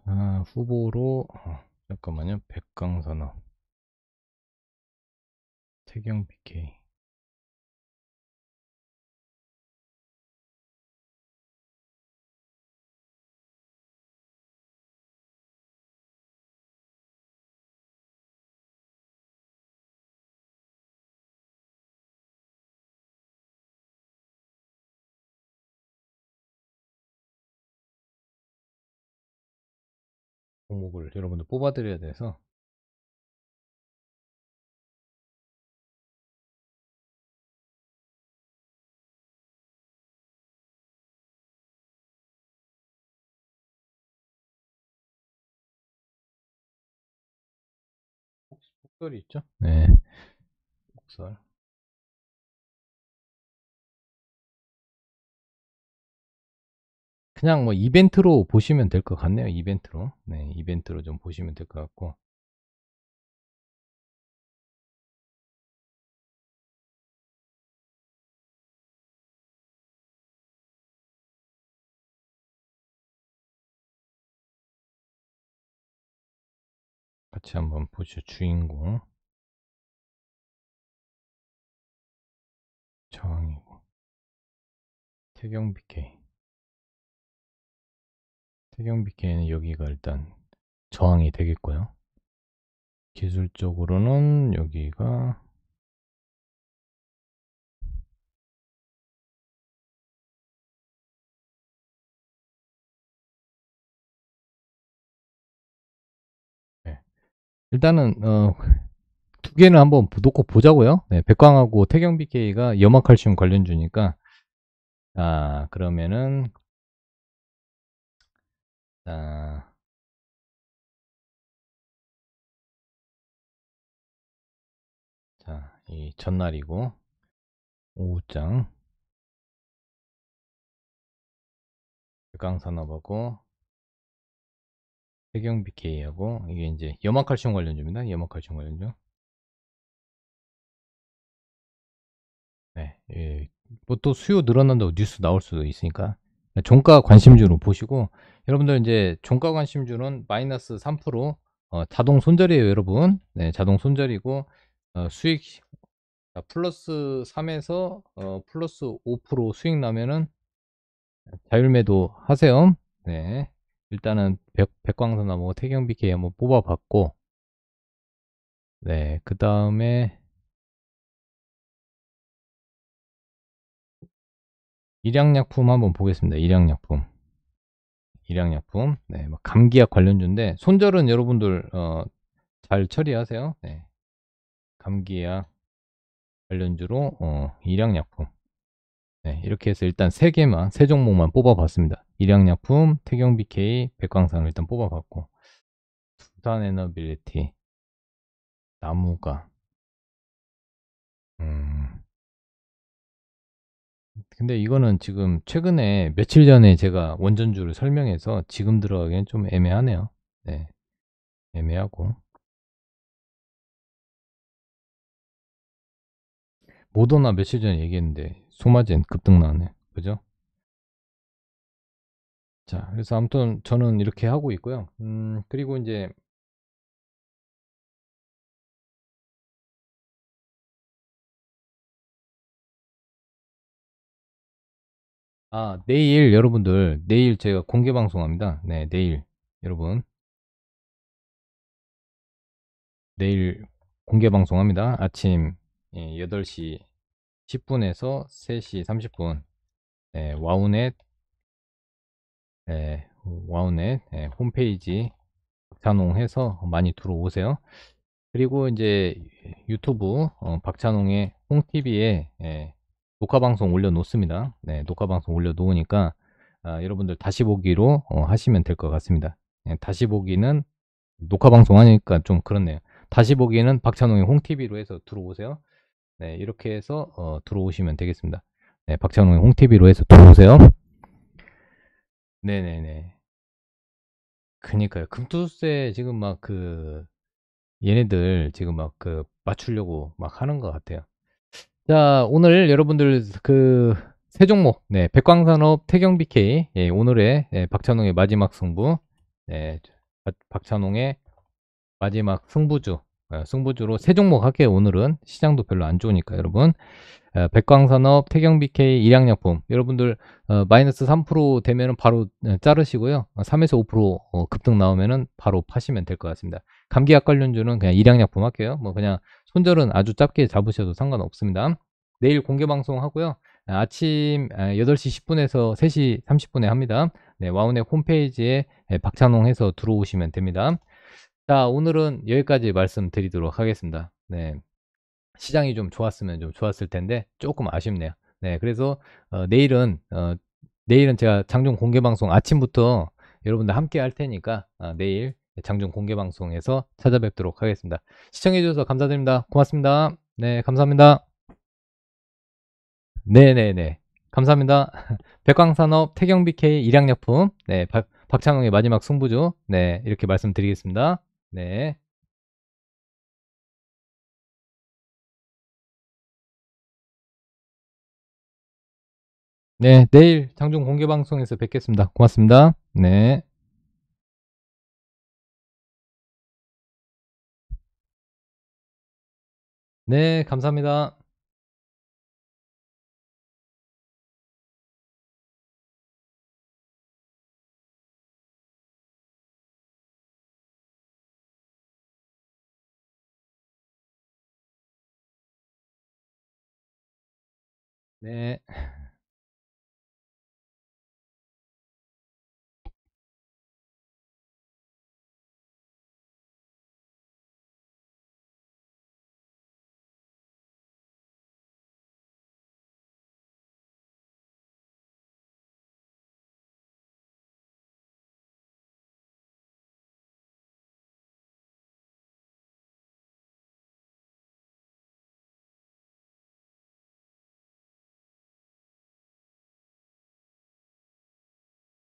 후보로 잠깐만요. 백강산업, 태경 BK. 종목을 여러분들 뽑아드려야 돼서 혹시 폭설이 있죠? 네, 폭설. 그냥 뭐 이벤트로 보시면 될 것 같네요. 이벤트로. 네, 이벤트로 좀 보시면 될 것 같고. 같이 한번 보시죠. 주인공 저항이고 태경 BK. 태경 BK는 여기가 일단 저항이 되겠고요. 기술적으로는 여기가 네. 일단은 두 개는 한번 놓고 보자고요. 네, 백광하고 태경 BK가 염화칼슘 관련주니까 그러면은 자, 이 전날이고 오후장 백광산업하고 태경 BK하고 이게 이제 염화칼슘 관련주입니다. 염화칼슘 관련주. 네, 예, 뭐 또 수요 늘어난다고 뉴스 나올 수도 있으니까 종가 관심주로 보시고 여러분들 이제 종가 관심주는 마이너스 3% 자동 손절이에요, 여러분. 네, 자동 손절이고 수익 플러스 3에서 플러스 5% 수익 나면은 자율매도 하세요. 네, 일단은 백광선하고 태경 BK 한번 뽑아봤고, 네, 그 다음에 일양약품 한번 보겠습니다. 일양약품. 일양약품. 네, 뭐 감기약 관련주인데 손절은 여러분들 잘 처리하세요. 네, 감기약 관련주로 일양약품. 네, 이렇게 해서 일단 세 종목만 뽑아봤습니다. 일양약품, 태경 BK, 백광산을 일단 뽑아봤고 두산 에너빌리티, 나무가. 음, 근데 이거는 지금 최근에 며칠 전에 제가 원전주를 설명해서 지금 들어가기엔 좀 애매하네요. 네, 애매하고. 모더나 며칠 전에 얘기했는데 소마젠 급등 나왔네. 그죠? 자, 그래서 아무튼 저는 이렇게 하고 있고요. 그리고 이제 내일 여러분들 내일 제가 공개 방송합니다. 네, 내일 여러분 내일 공개 방송합니다. 아침 8시 10분에서 3시 30분 와우넷 와우넷 홈페이지 박찬홍해서 많이 들어오세요. 그리고 이제 유튜브 박찬홍의 홍TV에 녹화 방송 올려놓습니다. 네, 녹화 방송 올려놓으니까 여러분들 다시 보기로 하시면 될 것 같습니다. 다시 보기는 녹화 방송 하니까 좀 그렇네요. 다시 보기는 박찬홍의 홍TV로 해서 들어오세요. 네, 이렇게 해서 들어오시면 되겠습니다. 네, 박찬홍의 홍TV로 해서 들어오세요. 네네네. 그니까요. 금투세 지금 막 얘네들 지금 막 맞추려고 막 하는 것 같아요. 자, 오늘 여러분들 세 종목, 네, 백광산업, 태경 BK, 오늘의 박찬홍의 마지막 승부, 박찬홍의 마지막 승부주, 승부주로 세 종목 할게요. 오늘은 시장도 별로 안 좋으니까 여러분. 백광산업, 태경 BK, 일양약품 여러분들 마이너스 3% 되면은 바로 자르시고요. 3에서 5% 급등 나오면은 바로 파시면 될 것 같습니다. 감기약 관련주는 그냥 일양약품 할게요. 뭐 그냥 손절은 아주 짧게 잡으셔도 상관없습니다. 내일 공개 방송 하고요. 아침 8시 10분에서 3시 30분에 합니다. 네, 와운의 홈페이지에 박찬홍 해서 들어오시면 됩니다. 자, 오늘은 여기까지 말씀드리도록 하겠습니다. 네. 시장이 좀 좋았으면 좀 좋았을 텐데 조금 아쉽네요. 네, 그래서 내일은 제가 장중 공개 방송 아침부터 여러분들 함께 할 테니까 내일 장중 공개 방송에서 찾아뵙도록 하겠습니다. 시청해 주셔서 감사드립니다. 고맙습니다. 네, 감사합니다. 네네네. 감사합니다. 백광산업, 태경BK, 일양약품, 네, 박찬홍의 마지막 승부주, 네, 이렇게 말씀드리겠습니다. 네. 네, 내일 장중 공개 방송에서 뵙겠습니다. 고맙습니다. 네. 네, 감사합니다. 네.